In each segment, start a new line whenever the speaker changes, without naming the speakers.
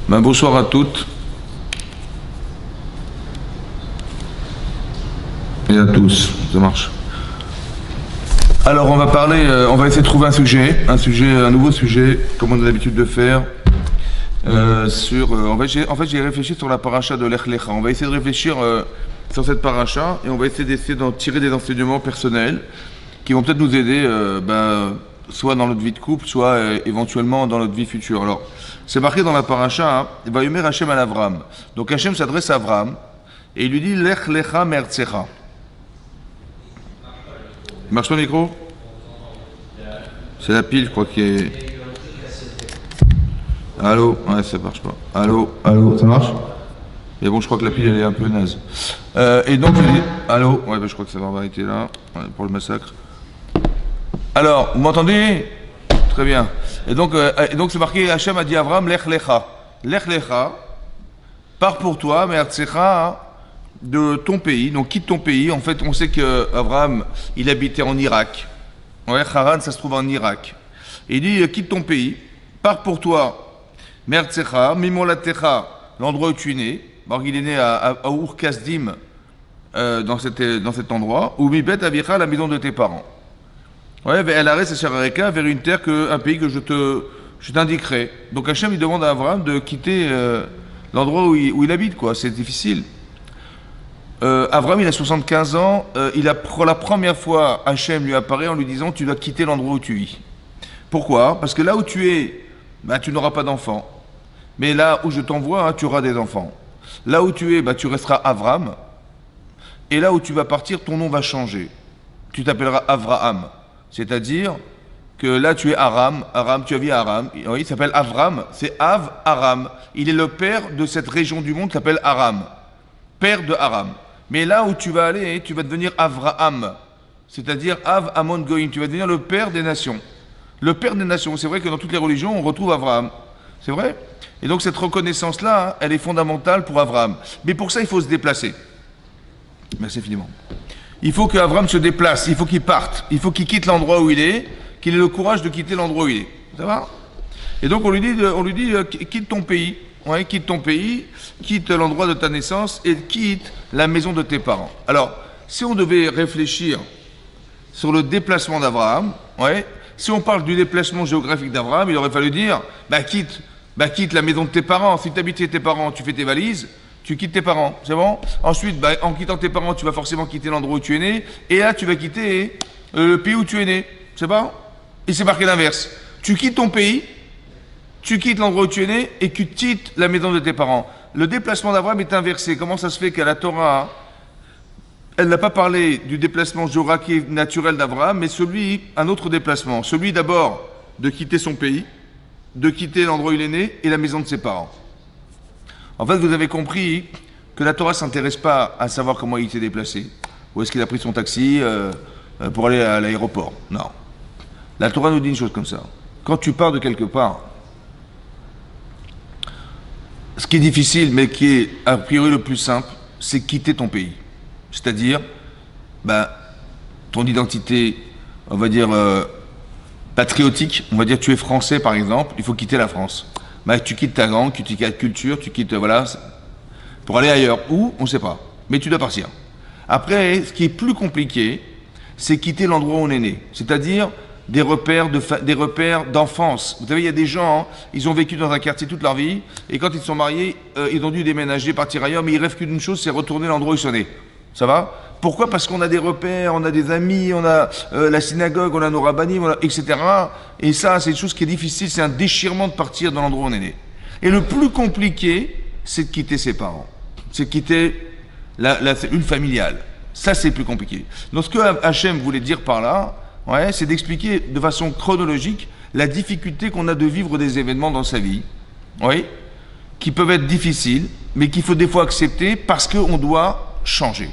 Bonsoir à toutes et à tous, ça marche. Alors on va parler, on va essayer de trouver un nouveau sujet, comme on a l'habitude de faire. En fait, j'ai réfléchi sur la paracha de Lech Lecha. On va essayer de réfléchir sur cette paracha et on va essayer d'en tirer des enseignements personnels qui vont peut-être nous aider, soit dans notre vie de couple, soit éventuellement dans notre vie future. Alors, c'est marqué dans la paracha, Vayomer Hashem al Avram. Donc Hashem s'adresse à Avram et il lui dit Lech Lecha Me'artzecha. Il marche pas le micro? C'est la pile, je crois, qui est. Allô? Ouais, ça marche pas. Allô? Ça marche? Mais bon, je crois que la pile, elle est un peu naze. Et donc, il dit. Allô? Ouais, je crois que ça va arrêter là, pour le massacre. Alors, vous m'entendez? Très bien. Et donc c'est marqué, Hachem a dit à Avram, Lech Lecha. Lech Lecha, pars pour toi, mais Artsecha, de ton pays, donc quitte ton pays. En fait, on sait qu'Avram, il habitait en Irak. Ouais, Haran, ça se trouve en Irak. Et il dit, quitte ton pays, pars pour toi, mais Artsecha, Mimolatecha, l'endroit où tu es né. Alors, il est né à Ur Kasdim, dans cet endroit, ou Mibet Avicha, la maison de tes parents. Ouais, vers une terre, un pays que je t'indiquerai. Donc Hachem, il demande à Abraham de quitter l'endroit où il habite, quoi. C'est difficile. Abraham, il a 75 ans. Pour la première fois, Hachem lui apparaît en lui disant, tu dois quitter l'endroit où tu vis. Pourquoi? Parce que là où tu es, tu n'auras pas d'enfants. Mais là où je t'envoie, tu auras des enfants. Là où tu es, tu resteras Abraham. Et là où tu vas partir, ton nom va changer. Tu t'appelleras Avraham. C'est-à-dire que là tu es Aram, tu as vu Aram, il s'appelle Avram, c'est Av Aram. Il est le père de cette région du monde qui s'appelle Aram, père de Aram. Mais là où tu vas aller, tu vas devenir Avraham, c'est-à-dire Av Amon Goïm, tu vas devenir le père des nations. Le père des nations, c'est vrai que dans toutes les religions on retrouve Avraham, c'est vrai. Et donc cette reconnaissance-là, elle est fondamentale pour Avraham. Mais pour ça il faut se déplacer. Merci infiniment. Il faut qu'Avram se déplace, il faut qu'il parte, il faut qu'il quitte l'endroit où il est, qu'il ait le courage de quitter l'endroit où il est. Ça va? Et donc on lui dit quitte ton pays, quitte l'endroit de ta naissance et quitte la maison de tes parents. Alors, si on devait réfléchir sur le déplacement d'Abraham, si on parle du déplacement géographique d'Abraham, il aurait fallu dire, quitte la maison de tes parents. Si tu habites chez tes parents, tu fais tes valises. Tu quittes tes parents, c'est bon? Ensuite, en quittant tes parents, tu vas forcément quitter l'endroit où tu es né. Et là, tu vas quitter le pays où tu es né. C'est bon? Et c'est marqué l'inverse. Tu quittes ton pays, tu quittes l'endroit où tu es né et tu quittes la maison de tes parents. Le déplacement d'Abraham est inversé. Comment ça se fait qu'à la Torah, elle n'a pas parlé du déplacement géographique naturel d'Abraham, mais un autre déplacement. Celui d'abord de quitter son pays, de quitter l'endroit où il est né et la maison de ses parents. En fait, vous avez compris que la Torah ne s'intéresse pas à savoir comment il s'est déplacé. Où est-ce qu'il a pris son taxi pour aller à l'aéroport. Non. La Torah nous dit une chose comme ça. Quand tu pars de quelque part, ce qui est difficile, mais qui est a priori le plus simple, c'est quitter ton pays. C'est-à-dire, ton identité, on va dire, patriotique, on va dire tu es français par exemple, il faut quitter la France. Tu quittes ta langue, tu quittes ta culture, tu quittes, pour aller ailleurs. Où? On ne sait pas. Mais tu dois partir. Après, ce qui est plus compliqué, c'est quitter l'endroit où on est né. C'est-à-dire des repères d'enfance. Vous savez, il y a des gens, ils ont vécu dans un quartier toute leur vie, et quand ils se sont mariés, ils ont dû déménager, partir ailleurs, mais ils rêvent qu'une chose, c'est retourner à l'endroit où ils sont nés. Ça va? Pourquoi? Parce qu'on a des repères, on a des amis, on a la synagogue, on a nos rabbinim, etc. Et ça, c'est une chose qui est difficile, c'est un déchirement de partir dans l'endroit où on est né. Et le plus compliqué, c'est de quitter ses parents. C'est de quitter la cellule familiale. Ça, c'est plus compliqué. Donc, ce que Hachem voulait dire par là, c'est d'expliquer de façon chronologique la difficulté qu'on a de vivre des événements dans sa vie, qui peuvent être difficiles, mais qu'il faut des fois accepter parce qu'on doit changer.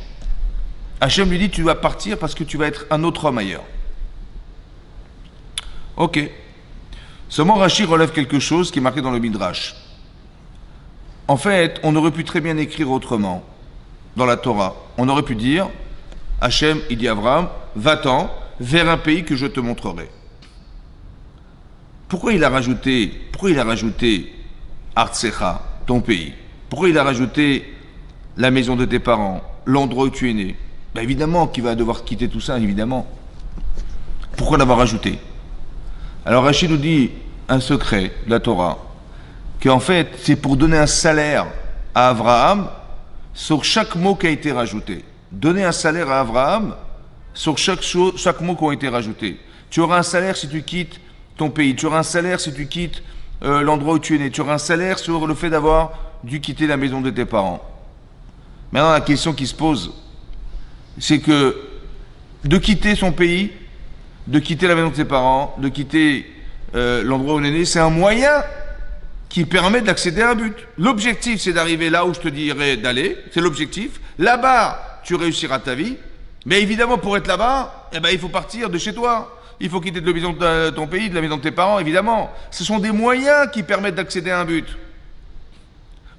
Hachem lui dit, tu dois partir parce que tu vas être un autre homme ailleurs. Ok. Seulement Rashi relève quelque chose qui est marqué dans le Midrash. En fait, on aurait pu très bien écrire autrement dans la Torah. On aurait pu dire, Hachem, il dit à Abraham, va-t'en vers un pays que je te montrerai. Pourquoi il a rajouté Artsecha, ton pays. Pourquoi il a rajouté la maison de tes parents, l'endroit où tu es né? Ben évidemment qu'il va devoir quitter tout ça, évidemment. Pourquoi l'avoir rajouté? Alors Rachid nous dit un secret de la Torah, qu'en fait, c'est pour donner un salaire à Abraham sur chaque mot qui a été rajouté. Donner un salaire à Abraham sur chaque mot qui a été rajouté. Tu auras un salaire si tu quittes ton pays. Tu auras un salaire si tu quittes l'endroit où tu es né. Tu auras un salaire sur le fait d'avoir dû quitter la maison de tes parents. Maintenant, la question qui se pose, c'est que de quitter son pays, de quitter la maison de ses parents, de quitter l'endroit où on est né, c'est un moyen qui permet d'accéder à un but. L'objectif, c'est d'arriver là où je te dirais d'aller, c'est l'objectif. Là-bas, tu réussiras ta vie, mais évidemment, pour être là-bas, eh ben, il faut partir de chez toi. Il faut quitter de la maison de ton pays, de la maison de tes parents, évidemment. Ce sont des moyens qui permettent d'accéder à un but.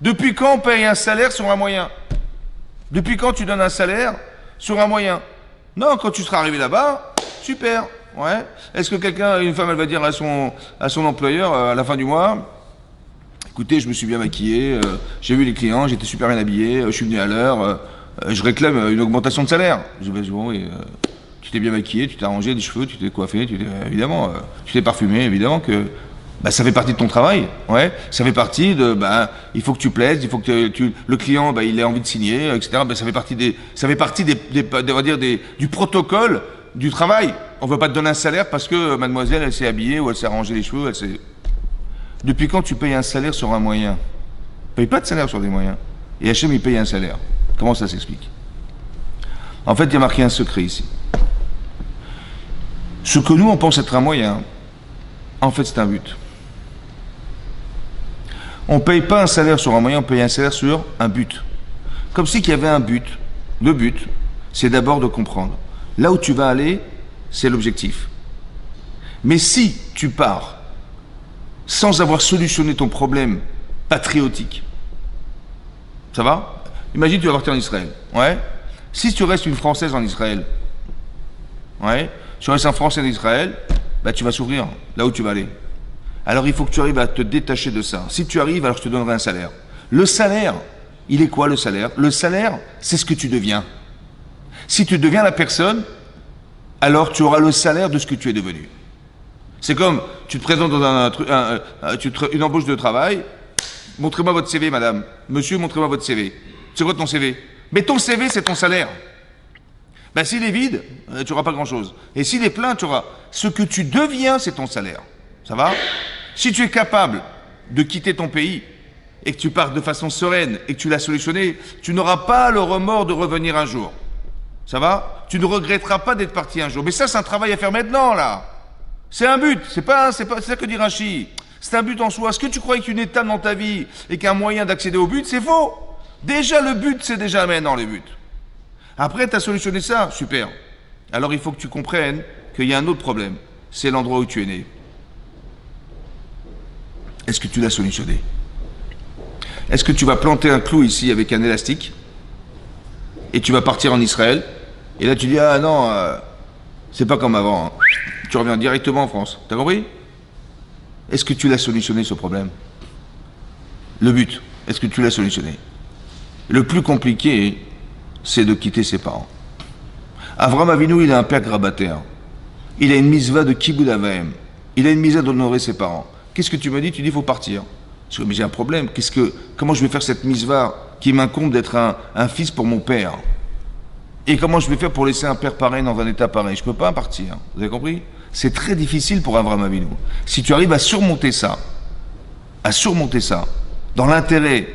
Depuis quand on paye un salaire sur un moyen? Depuis quand tu donnes un salaire sur un moyen? Non, quand tu seras arrivé là-bas, super. Ouais. Est-ce que une femme, elle va dire à son employeur à la fin du mois, écoutez, je me suis bien maquillé, j'ai vu les clients, j'étais super bien habillé, je suis venu à l'heure, je réclame une augmentation de salaire. Je dis, bon, oui, tu t'es bien maquillé, tu t'es arrangé les cheveux, tu t'es coiffé, évidemment, tu t'es parfumé, évidemment que ça fait partie de ton travail, ouais. Ça fait partie de, il faut que tu plaises, il faut que le client, il a envie de signer, etc. Ça fait partie on va dire du protocole du travail. On ne veut pas te donner un salaire parce que mademoiselle, elle s'est habillée ou elle s'est arrangé les cheveux, Depuis quand tu payes un salaire sur un moyen? Tu ne payes pas de salaire sur des moyens. Et Hachem, il paye un salaire. Comment ça s'explique? En fait, il y a marqué un secret ici. Ce que nous, on pense être un moyen, en fait, c'est un but. On ne paye pas un salaire sur un moyen, on paye un salaire sur un but. Comme si qu'il y avait un but. Le but, c'est d'abord de comprendre. Là où tu vas aller, c'est l'objectif. Mais si tu pars sans avoir solutionné ton problème patriotique, ça va? Imagine tu vas partir en Israël. Ouais. Si tu restes une Française en Israël, ouais, tu restes un Français en Israël, tu vas s'ouvrir là où tu vas aller. Alors il faut que tu arrives à te détacher de ça. Si tu arrives, alors je te donnerai un salaire. Le salaire, il est quoi le salaire? Le salaire, c'est ce que tu deviens. Si tu deviens la personne, alors tu auras le salaire de ce que tu es devenu. C'est comme, tu te présentes dans une embauche de travail, montrez-moi votre CV, madame. Monsieur, montrez-moi votre CV. C'est quoi ton CV? Mais ton CV, c'est ton salaire. S'il est vide, tu n'auras pas grand-chose. Et s'il est plein, tu auras... Ce que tu deviens, c'est ton salaire. Ça va? Si tu es capable de quitter ton pays et que tu pars de façon sereine et que tu l'as solutionné, tu n'auras pas le remords de revenir un jour. Ça va? Tu ne regretteras pas d'être parti un jour. Mais ça, c'est un travail à faire maintenant, là. C'est un but. C'est ça que dit Rachid. C'est un but en soi. Est-ce que tu croyais qu'une étape dans ta vie et qu'un moyen d'accéder au but, c'est faux? Déjà, le but, c'est déjà maintenant le but. Après, tu as solutionné ça. Super. Alors, il faut que tu comprennes qu'il y a un autre problème. C'est l'endroit où tu es né. Est-ce que tu l'as solutionné? Est-ce que tu vas planter un clou ici avec un élastique et tu vas partir en Israël et là tu dis ah non, c'est pas comme avant, hein. Tu reviens directement en France. T'as compris? Est-ce que tu l'as solutionné ce problème? Le but, est-ce que tu l'as solutionné? Le plus compliqué, c'est de quitter ses parents. Avraham Avinu, il a un père grabataire. Il a une misva de kibbud avaim. Il a une misva d'honorer ses parents. Qu'est-ce que tu me dis? Tu dis, il faut partir. Je dis, mais j'ai un problème. Comment je vais faire cette misva qui m'incombe d'être un fils pour mon père? Et comment je vais faire pour laisser un père pareil dans un état pareil? Je ne peux pas partir. Vous avez compris? C'est très difficile pour Avraham Avinu. Si tu arrives à surmonter ça, dans l'intérêt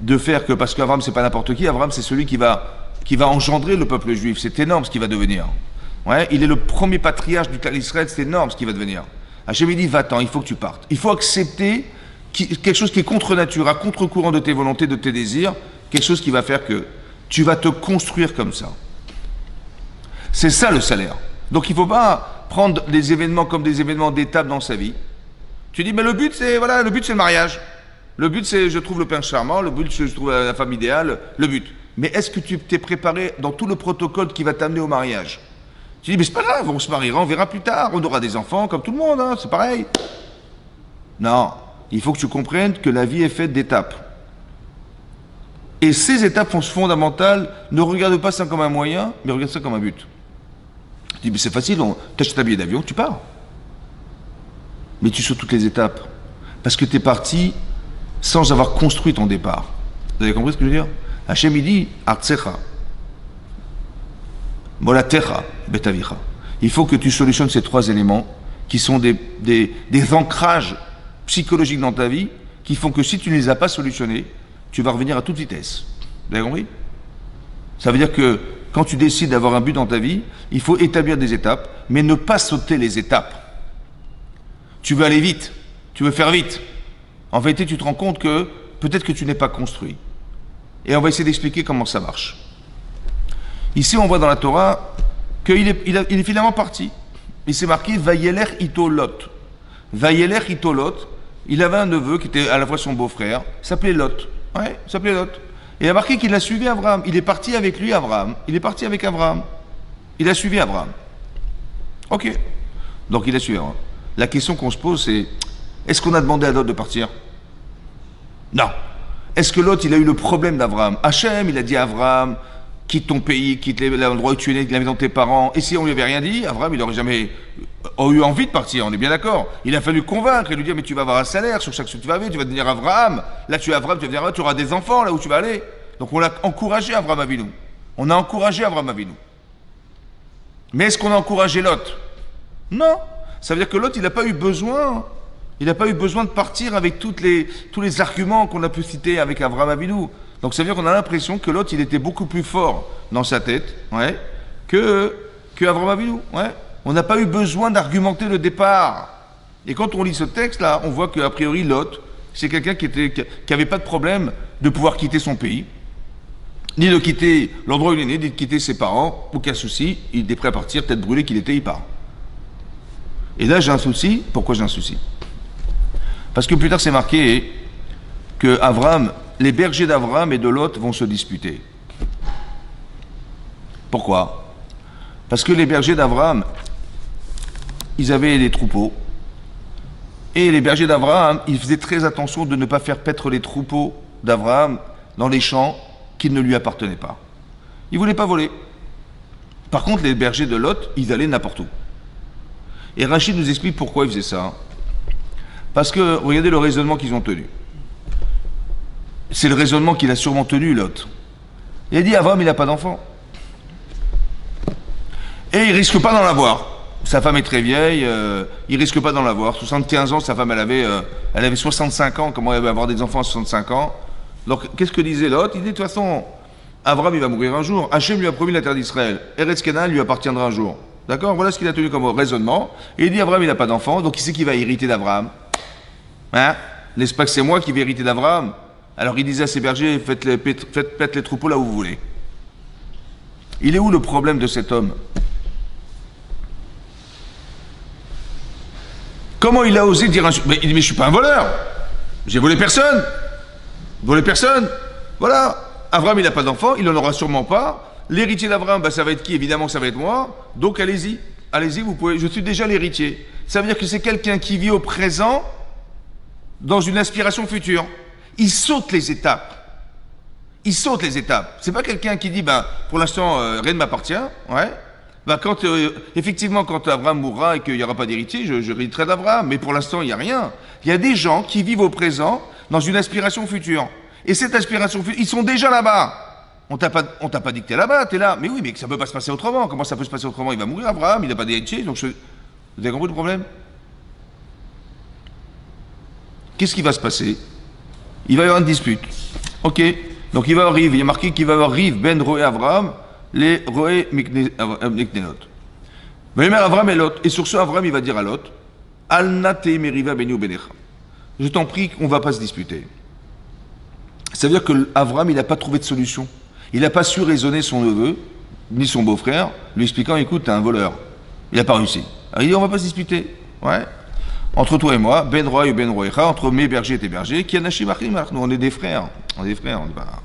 de faire que, parce qu'Avraham, c'est pas n'importe qui, Avraham, c'est celui qui va engendrer le peuple juif. C'est énorme ce qu'il va devenir. Ouais, il est le premier patriarche du clan d'Israël, c'est énorme ce qu'il va devenir. Hachem dit, va-t'en, il faut que tu partes. Il faut accepter quelque chose qui est contre nature, à contre-courant de tes volontés, de tes désirs, quelque chose qui va faire que tu vas te construire comme ça. C'est ça le salaire. Donc il ne faut pas prendre des événements comme des événements d'étape dans sa vie. Tu dis, mais le but c'est le mariage. Le but c'est je trouve le prince charmant, le but c'est je trouve la femme idéale, le but. Mais est-ce que tu t'es préparé dans tout le protocole qui va t'amener au mariage? Tu dis, mais c'est pas grave, on se mariera, on verra plus tard, on aura des enfants comme tout le monde, hein, c'est pareil. Non, il faut que tu comprennes que la vie est faite d'étapes. Et ces étapes fondamentales, ne regarde pas ça comme un moyen, mais regarde ça comme un but. Tu dis, mais c'est facile, tu achètes un billet d'avion, tu pars. Mais tu sautes toutes les étapes. Parce que tu es parti sans avoir construit ton départ. Vous avez compris ce que je veux dire? Hachem, il dit, Artsecha. Molatecha, Betavicha. Il faut que tu solutionnes ces trois éléments qui sont des ancrages psychologiques dans ta vie qui font que si tu ne les as pas solutionnés, tu vas revenir à toute vitesse. Vous avez compris? Ça veut dire que quand tu décides d'avoir un but dans ta vie, il faut établir des étapes, mais ne pas sauter les étapes. Tu veux aller vite, tu veux faire vite. En vérité, tu te rends compte que peut-être que tu n'es pas construit. Et on va essayer d'expliquer comment ça marche. Ici, on voit dans la Torah qu'il est finalement parti. Il s'est marqué Vayeler ito Lot. Vayeler ito Lot. Il avait un neveu qui était à la fois son beau-frère, s'appelait Lot. Ouais, s'appelait Lot. Et il a marqué qu'il a suivi Abraham. Il est parti avec lui, Abraham. Il est parti avec Abraham. Il a suivi Abraham. Ok. Donc il a suivi Abraham. La question qu'on se pose, c'est est-ce qu'on a demandé à Lot de partir? Non. Est-ce que Lot, il a eu le problème d'Abraham? Hachem, il a dit à Abraham, quitte ton pays, quitte l'endroit où tu es né, la maison de tes parents. Et si on lui avait rien dit, Abraham, il n'aurait jamais eu envie de partir, on est bien d'accord. Il a fallu convaincre et lui dire, mais tu vas avoir un salaire sur chaque chose que tu vas aller, tu vas devenir Abraham. Là, tu es Abraham, tu vas devenir, tu auras des enfants là où tu vas aller. Donc on l'a encouragé, Abraham Avinu. On a encouragé Abraham Avinu. Mais est-ce qu'on a encouragé Lot? Non. Ça veut dire que Lot, il n'a pas eu besoin. Il n'a pas eu besoin de partir avec tous les arguments qu'on a pu citer avec Abraham Avinu. Donc ça veut dire qu'on a l'impression que Lot, il était beaucoup plus fort dans sa tête, ouais, que Abraham Avinu, ouais. On n'a pas eu besoin d'argumenter le départ. Et quand on lit ce texte-là, on voit qu'a priori Lot, c'est quelqu'un qui n'avait pas de problème de pouvoir quitter son pays, ni de quitter l'endroit où il est né, ni de quitter ses parents, aucun souci, il était prêt à partir, tête brûlée qu'il était, il part. Et là j'ai un souci, pourquoi j'ai un souci? Parce que plus tard c'est marqué que Abraham, les bergers d'Abraham et de Lot vont se disputer. Pourquoi? Parce que les bergers d'Abraham, ils avaient les troupeaux, et les bergers d'Abraham, ils faisaient très attention de ne pas faire paître les troupeaux d'Abraham dans les champs qui ne lui appartenaient pas. Ils ne voulaient pas voler. Par contre, les bergers de Lot, ils allaient n'importe où. Et Rachid nous explique pourquoi ils faisaient ça. Parce que, regardez le raisonnement qu'ils ont tenu. C'est le raisonnement qu'il a sûrement tenu, Lot. Il a dit, Abraham, il n'a pas d'enfant. Et il ne risque pas d'en avoir. Sa femme est très vieille, il ne risque pas d'en avoir. 75 ans, sa femme, elle avait 65 ans. Comment elle va avoir des enfants à 65 ans? Donc, qu'est-ce que disait Lot? Il dit, de toute façon, Abraham, il va mourir un jour. Hachem lui a promis la terre d'Israël. Eretz Canaan lui appartiendra un jour. D'accord? Voilà ce qu'il a tenu comme raisonnement. Et il dit, Abraham, il n'a pas d'enfant, donc il sait qui va hériter d'Abraham. Hein? N'est-ce pas que c'est moi qui vais hériter d'Abraham? Alors il disait à ses bergers, faites les troupeaux là où vous voulez. Il est où le problème de cet homme? Comment il a osé dire un... Mais il dit, mais je suis pas un voleur. J'ai volé personne. Volé personne. Voilà. Abraham, il n'a pas d'enfant, il n'en aura sûrement pas. L'héritier d'Abraham, bah, ça va être qui? Évidemment, ça va être moi. Donc allez-y. Allez-y, vous pouvez. Je suis déjà l'héritier. Ça veut dire que c'est quelqu'un qui vit au présent dans une aspiration future. Il saute les étapes. Il saute les étapes. C'est pas quelqu'un qui dit, ben, pour l'instant, rien ne m'appartient. Ouais. Ben, effectivement, quand Abraham mourra et qu'il n'y aura pas d'héritier, je hériterai d'Abraham. Mais pour l'instant, il n'y a rien. Il y a des gens qui vivent au présent dans une aspiration future. Et cette aspiration future, ils sont déjà là-bas. On t'a pas dit que t'es là-bas, t'es là. Mais oui, mais ça peut pas se passer autrement. Comment ça peut se passer autrement? Il va mourir, Abraham, il n'a pas d'héritier. Donc Vous avez compris le problème? Qu'est-ce qui va se passer? Il va y avoir une dispute. Ok. Donc il va avoir Riv. Il y a marqué qu'il va y avoir Riv, Ben Roé Abraham, les Roé Miknenot. Mais Abraham et Lot. Et sur ce, Abraham, il va dire à Lot, Al-Nate Meriva Benu Benecha. Je t'en prie, on ne va pas se disputer. Ça veut dire que Abraham, il n'a pas trouvé de solution. Il n'a pas su raisonner son neveu, ni son beau-frère, lui expliquant, écoute, t'es un voleur. Il n'a pas réussi. Alors il dit, on ne va pas se disputer. Ouais. Entre toi et moi, Ben Roy et Ben Royecha, entre mes bergers et tes bergers, qui anachim achim, nous on est des frères. On est des frères, on est pas.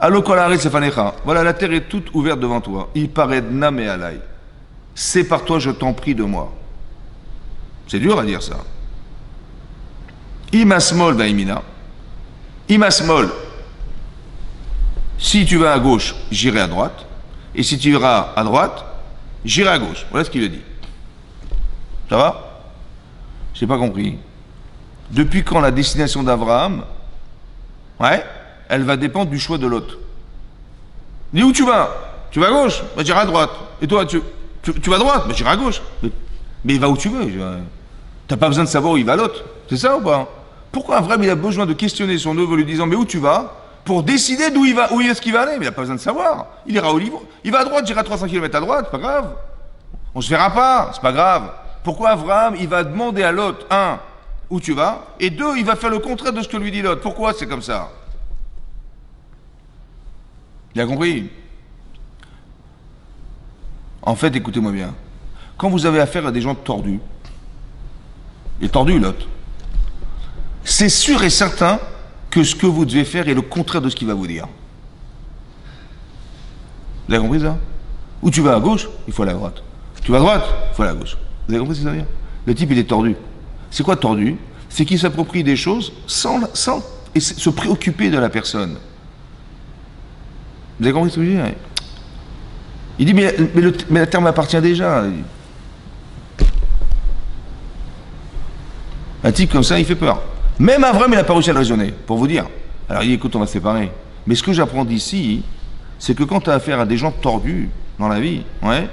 Allo kolaret sefanecha. Voilà, la terre est toute ouverte devant toi. Il paraît name alay. C'est par toi, je t'en prie de moi. C'est dur à dire ça. Imasmol vaimina. Imasmol. Si tu vas à gauche, j'irai à droite. Et si tu iras à droite, j'irai à gauche. Voilà ce qu'il a dit. Ça va? J'ai pas compris. Depuis quand la destination d'Abraham, ouais, elle va dépendre du choix de l'autre. Dis où tu vas? Tu vas à gauche? Bah, j'irai à droite. Et toi, tu vas à droite? Bah, j'irai à gauche. Mais va où tu veux. T'as pas besoin de savoir où il va l'autre. C'est ça ou pas? Pourquoi Abraham il a besoin de questionner son neveu lui disant mais où tu vas? Pour décider d'où il va, où est-ce qu'il va aller? Mais il n'a pas besoin de savoir. Il ira au livre. Il va à droite, j'irai à 300 km à droite, c'est pas grave. On se verra pas, c'est pas grave. Pourquoi Abraham il va demander à l'autre, un, où tu vas? Et deux, il va faire le contraire de ce que lui dit l'autre. Pourquoi c'est comme ça? Il a compris? En fait, écoutez-moi bien. Quand vous avez affaire à des gens tordus, il est tordu l'autre, c'est sûr et certain que ce que vous devez faire est le contraire de ce qu'il va vous dire. Vous avez compris ça? Où tu vas à gauche, il faut aller à droite. Tu vas à droite, il faut aller à gauche. Vous avez compris ce que ça veut dire? Le type, il est tordu. C'est quoi tordu? C'est qu'il s'approprie des choses sans se préoccuper de la personne. Vous avez compris ce que je veux dire? Il dit, mais la terre m'appartient déjà. Un type comme ça, il fait peur. Même Abraham, il n'a pas réussi à le raisonner, pour vous dire. Alors il dit, écoute, on va se séparer. Mais ce que j'apprends d'ici, c'est que quand tu as affaire à des gens tordus dans la vie, ouais,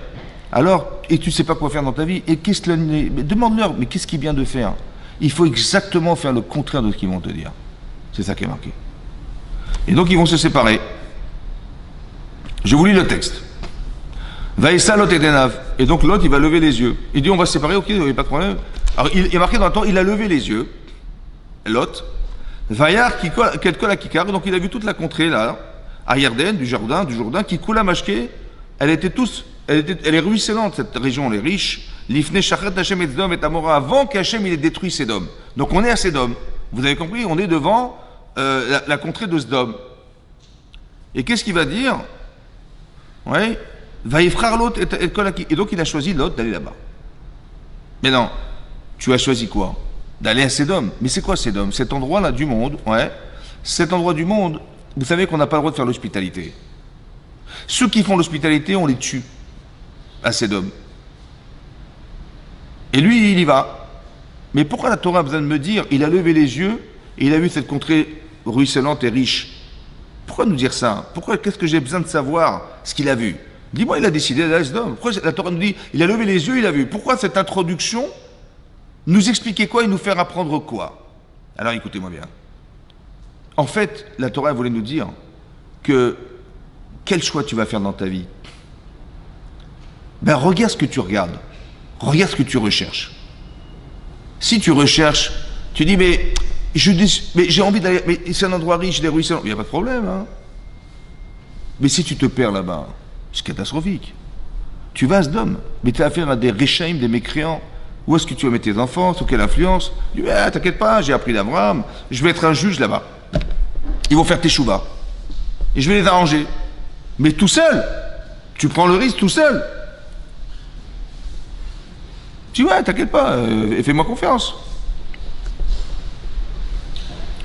alors, et tu ne sais pas quoi faire dans ta vie, et qu'est-ce que demande-leur, mais qu'est-ce qu'il vient de faire? Il faut exactement faire le contraire de ce qu'ils vont te dire. C'est ça qui est marqué. Et donc ils vont se séparer. Je vous lis le texte. Vaïssa Lot et Denav. Et donc l'autre, il va lever les yeux. Il dit, on va se séparer, ok, il n'y a pas de problème. Alors il est marqué dans le temps, il a levé les yeux. Lot. Vaïar, quel col à Kikar. Donc il a vu toute la contrée là, à Yarden, du Jourdain, qui coule à Mashké. Elle est ruisselante, cette région, les riches. L'Ifne Shachet Hashem et Sedom et Amora, avant qu'Hachem il ait détruit Sedom. Donc on est à Sedom. Vous avez compris, on est devant la contrée de Sedom. Et qu'est-ce qu'il va dire? Ouais. Vaïfrar l'autre et donc il a choisi l'autre d'aller là-bas. Mais non, tu as choisi quoi? D'aller à Sedom. Mais c'est quoi Sedom? Cet endroit-là du monde, ouais. Cet endroit du monde, vous savez qu'on n'a pas le droit de faire l'hospitalité. Ceux qui font l'hospitalité, on les tue à Sedom. Et lui, il y va. Mais pourquoi la Torah a besoin de me dire, il a levé les yeux et il a vu cette contrée ruisselante et riche? Pourquoi nous dire ça? Pourquoi, qu'est-ce que j'ai besoin de savoir ce qu'il a vu? Dis-moi, il a décidé d'aller à Sedom. Pourquoi la Torah nous dit, il a levé les yeux, il a vu? Pourquoi cette introduction nous expliquer quoi et nous faire apprendre quoi? Alors écoutez-moi bien. En fait, la Torah voulait nous dire que quel choix tu vas faire dans ta vie? Ben regarde ce que tu regardes. Regarde ce que tu recherches. Si tu recherches, tu dis mais j'ai envie d'aller, mais c'est un endroit riche, des ruisselants, il n'y a pas de problème, hein. Mais si tu te perds là-bas, c'est catastrophique. Tu vas à Sedom, mais tu as affaire à des réchaïm, des mécréants. Où est-ce que tu vas mettre tes enfants? Sous quelle influence? Tu dis, t'inquiète pas, j'ai appris d'Abraham, je vais être un juge là-bas. Ils vont faire tes chouvas. Et je vais les arranger. Mais tout seul. Tu prends le risque tout seul. Tu vois, t'inquiète pas, fais-moi confiance.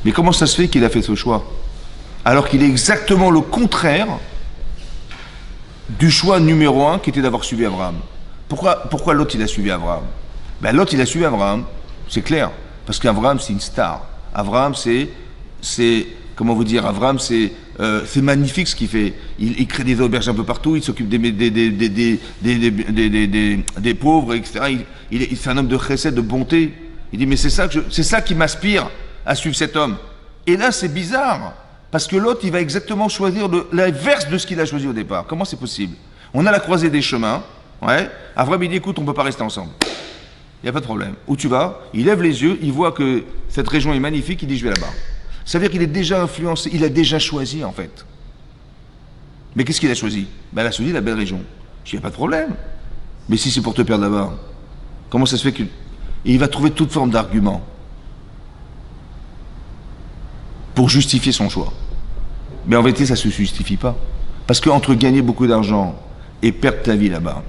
Mais comment ça se fait qu'il a fait ce choix? Alors qu'il est exactement le contraire du choix numéro 1 qui était d'avoir suivi Abraham. Pourquoi l'autre il a suivi Abraham? Ben l'autre il a suivi Abraham, c'est clair, parce qu'Abraham c'est une star. Abraham c'est comment vous dire, Abraham c'est magnifique ce qu'il fait. Il crée des auberges un peu partout, il s'occupe des pauvres, etc. C'est un homme de chesed, de bonté. Il dit mais c'est ça qui m'aspire à suivre cet homme. Et là c'est bizarre, parce que l'autre il va exactement choisir l'inverse de ce qu'il a choisi au départ. Comment c'est possible? On a la croisée des chemins. Ouais. Abraham il dit écoute on peut pas rester ensemble. Il n'y a pas de problème. Où tu vas? Il lève les yeux, il voit que cette région est magnifique, il dit je vais là-bas. Ça veut dire qu'il est déjà influencé, il a déjà choisi en fait. Mais qu'est-ce qu'il a choisi? Ben, il a choisi la belle région. Je dis il n'y a pas de problème. Mais si c'est pour te perdre là-bas, comment ça se fait que... Et il va trouver toute forme d'argument pour justifier son choix. Mais en vérité ça ne se justifie pas. Parce qu'entre gagner beaucoup d'argent et perdre ta vie là-bas,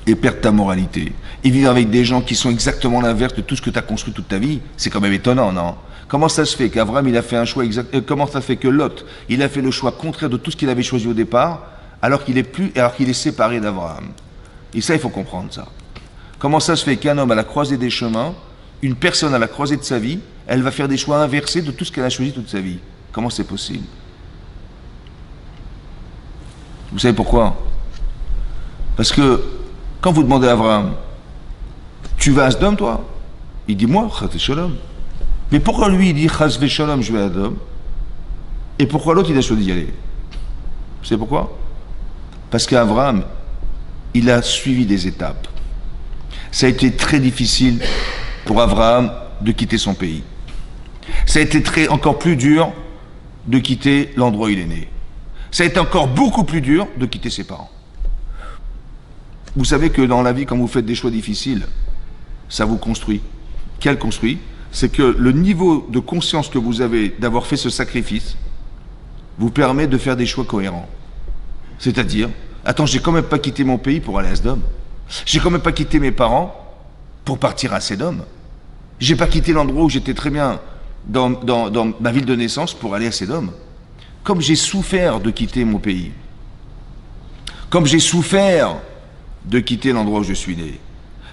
et perdre ta moralité, et vivre avec des gens qui sont exactement l'inverse de tout ce que tu as construit toute ta vie, c'est quand même étonnant, non? Comment ça se fait qu'Abraham, il a fait un choix exact, comment ça se fait que Lot, il a fait le choix contraire de tout ce qu'il avait choisi au départ, alors qu'il est séparé d'Abraham? Et ça, il faut comprendre ça. Comment ça se fait qu'un homme à la croisée des chemins, une personne à la croisée de sa vie, elle va faire des choix inversés de tout ce qu'elle a choisi toute sa vie? Comment c'est possible? Vous savez pourquoi? Parce que quand vous demandez à Abraham, tu vas à Sodome, toi? Il dit, moi, Chas Shalom. Mais pourquoi lui, il dit, Chas Shalom, je vais à Sodome? Et pourquoi l'autre, il a choisi d'y aller? Vous savez pourquoi? Parce qu'Abraham, il a suivi des étapes. Ça a été très difficile pour Abraham de quitter son pays. Ça a été encore plus dur de quitter l'endroit où il est né. Ça a été encore beaucoup plus dur de quitter ses parents. Vous savez que dans la vie, quand vous faites des choix difficiles, ça vous construit. Quel construit? C'est que le niveau de conscience que vous avez d'avoir fait ce sacrifice vous permet de faire des choix cohérents. C'est-à-dire, attends, j'ai quand même pas quitté mon pays pour aller à Sodome. J'ai quand même pas quitté mes parents pour partir à Sodome. J'ai pas quitté l'endroit où j'étais très bien dans ma ville de naissance pour aller à Sodome. Comme j'ai souffert de quitter mon pays, comme j'ai souffert de quitter l'endroit où je suis né,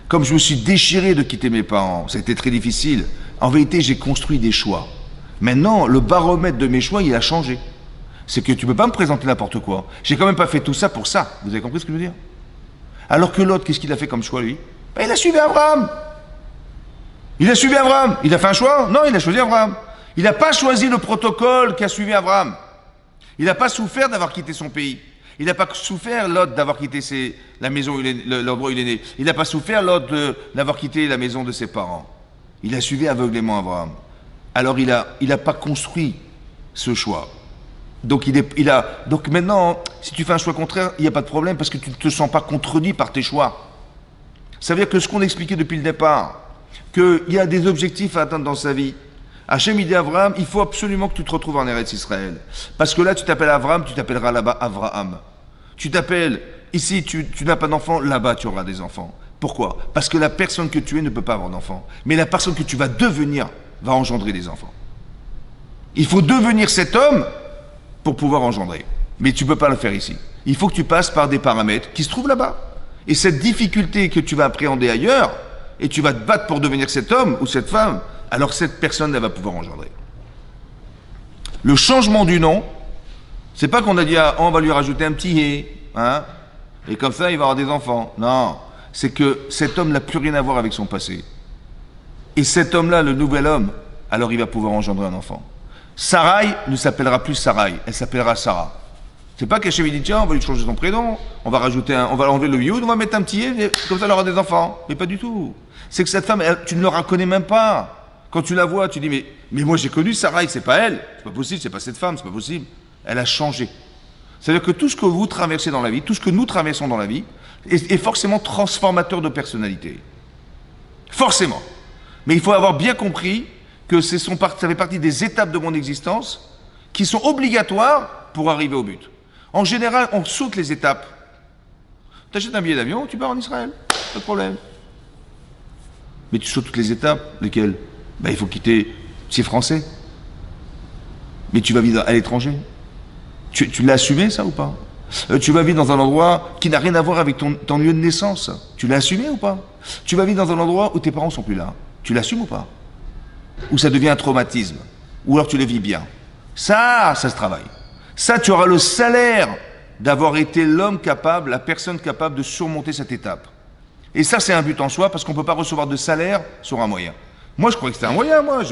comme je me suis déchiré de quitter mes parents, ça a été très difficile. En vérité, j'ai construit des choix. Maintenant, le baromètre de mes choix, il a changé. C'est que tu peux pas me présenter n'importe quoi. J'ai quand même pas fait tout ça pour ça. Vous avez compris ce que je veux dire? Alors que l'autre, qu'est-ce qu'il a fait comme choix, lui? Ben, il a suivi Abraham. Il a suivi Abraham. Il a fait un choix? Non, il a choisi Abraham. Il n'a pas choisi le protocole qu'a suivi Abraham. Il n'a pas souffert d'avoir quitté son pays. Il n'a pas souffert, Lot, d'avoir quitté la maison, l'endroit où il est né. Il n'a pas souffert, Lot, d'avoir quitté la maison de ses parents. Il a suivi aveuglément Abraham. Alors il a pas construit ce choix. Donc donc maintenant, si tu fais un choix contraire, il n'y a pas de problème parce que tu ne te sens pas contredit par tes choix. Ça veut dire que ce qu'on expliquait depuis le départ, qu'il y a des objectifs à atteindre dans sa vie. Hachem, il dit à Abraham, il faut absolument que tu te retrouves en Eretz Israël. Parce que là, tu t'appelles Abraham, tu t'appelleras là-bas Avraham. Tu t'appelles, ici, tu n'as pas d'enfants, là-bas, tu auras des enfants. Pourquoi? Parce que la personne que tu es ne peut pas avoir d'enfants. Mais la personne que tu vas devenir va engendrer des enfants. Il faut devenir cet homme pour pouvoir engendrer. Mais tu ne peux pas le faire ici. Il faut que tu passes par des paramètres qui se trouvent là-bas. Et cette difficulté que tu vas appréhender ailleurs, et tu vas te battre pour devenir cet homme ou cette femme, alors cette personne, elle va pouvoir engendrer. Le changement du nom, c'est pas qu'on a dit, ah, on va lui rajouter un petit « et », hein, et comme ça, il va avoir des enfants. Non, c'est que cet homme n'a plus rien à voir avec son passé. Et cet homme-là, le nouvel homme, alors il va pouvoir engendrer un enfant. Sarai ne s'appellera plus Sarai, elle s'appellera Sarah. C'est pas qu'Hachem dit, tiens, on va lui changer son prénom, on va enlever le yud, on va mettre un petit « et », comme ça, elle aura des enfants. Mais pas du tout. C'est que cette femme, tu ne la reconnais même pas. Quand tu la vois, tu dis, mais moi j'ai connu Sarai, c'est pas elle. C'est pas possible, c'est pas cette femme, c'est pas possible. Elle a changé. C'est-à-dire que tout ce que vous traversez dans la vie, tout ce que nous traversons dans la vie, est forcément transformateur de personnalité. Forcément. Mais il faut avoir bien compris que ça fait partie des étapes de mon existence qui sont obligatoires pour arriver au but. En général, on saute les étapes. Tu achètes un billet d'avion, tu pars en Israël, pas de problème. Mais tu sautes toutes les étapes, lesquelles? Ben, il faut quitter, c'est français. Mais tu vas vivre à l'étranger. Tu l'as assumé, ça, ou pas? Tu vas vivre dans un endroit qui n'a rien à voir avec ton lieu de naissance. Tu l'as assumé ou pas? Tu vas vivre dans un endroit où tes parents sont plus là. Tu l'assumes ou pas? Ou ça devient un traumatisme? Ou alors tu le vis bien? Ça se travaille. Ça, tu auras le salaire d'avoir été l'homme capable, la personne capable de surmonter cette étape. Et ça, c'est un but en soi, parce qu'on ne peut pas recevoir de salaire sur un moyen. Moi, je croyais que c'était un moyen, moi.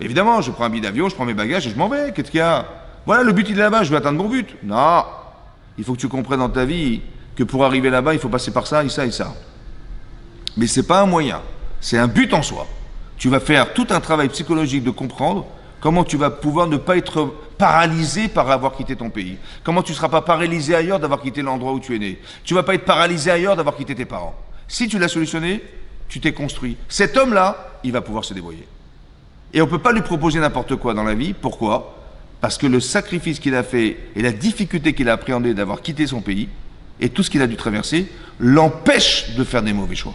Évidemment, je prends un billet d'avion, je prends mes bagages et je m'en vais. Qu'est-ce qu'il y a? Voilà, le but, il est là-bas, je vais atteindre mon but. Non. Il faut que tu comprennes dans ta vie que pour arriver là-bas, il faut passer par ça et ça et ça. Mais ce n'est pas un moyen, c'est un but en soi. Tu vas faire tout un travail psychologique de comprendre comment tu vas pouvoir ne pas être paralysé par avoir quitté ton pays. Comment tu ne seras pas paralysé ailleurs d'avoir quitté l'endroit où tu es né. Tu ne vas pas être paralysé ailleurs d'avoir quitté tes parents. Si tu l'as solutionné, tu t'es construit. Cet homme-là, il va pouvoir se débrouiller. Et on ne peut pas lui proposer n'importe quoi dans la vie. Pourquoi? Parce que le sacrifice qu'il a fait et la difficulté qu'il a appréhendé d'avoir quitté son pays et tout ce qu'il a dû traverser l'empêche de faire des mauvais choix.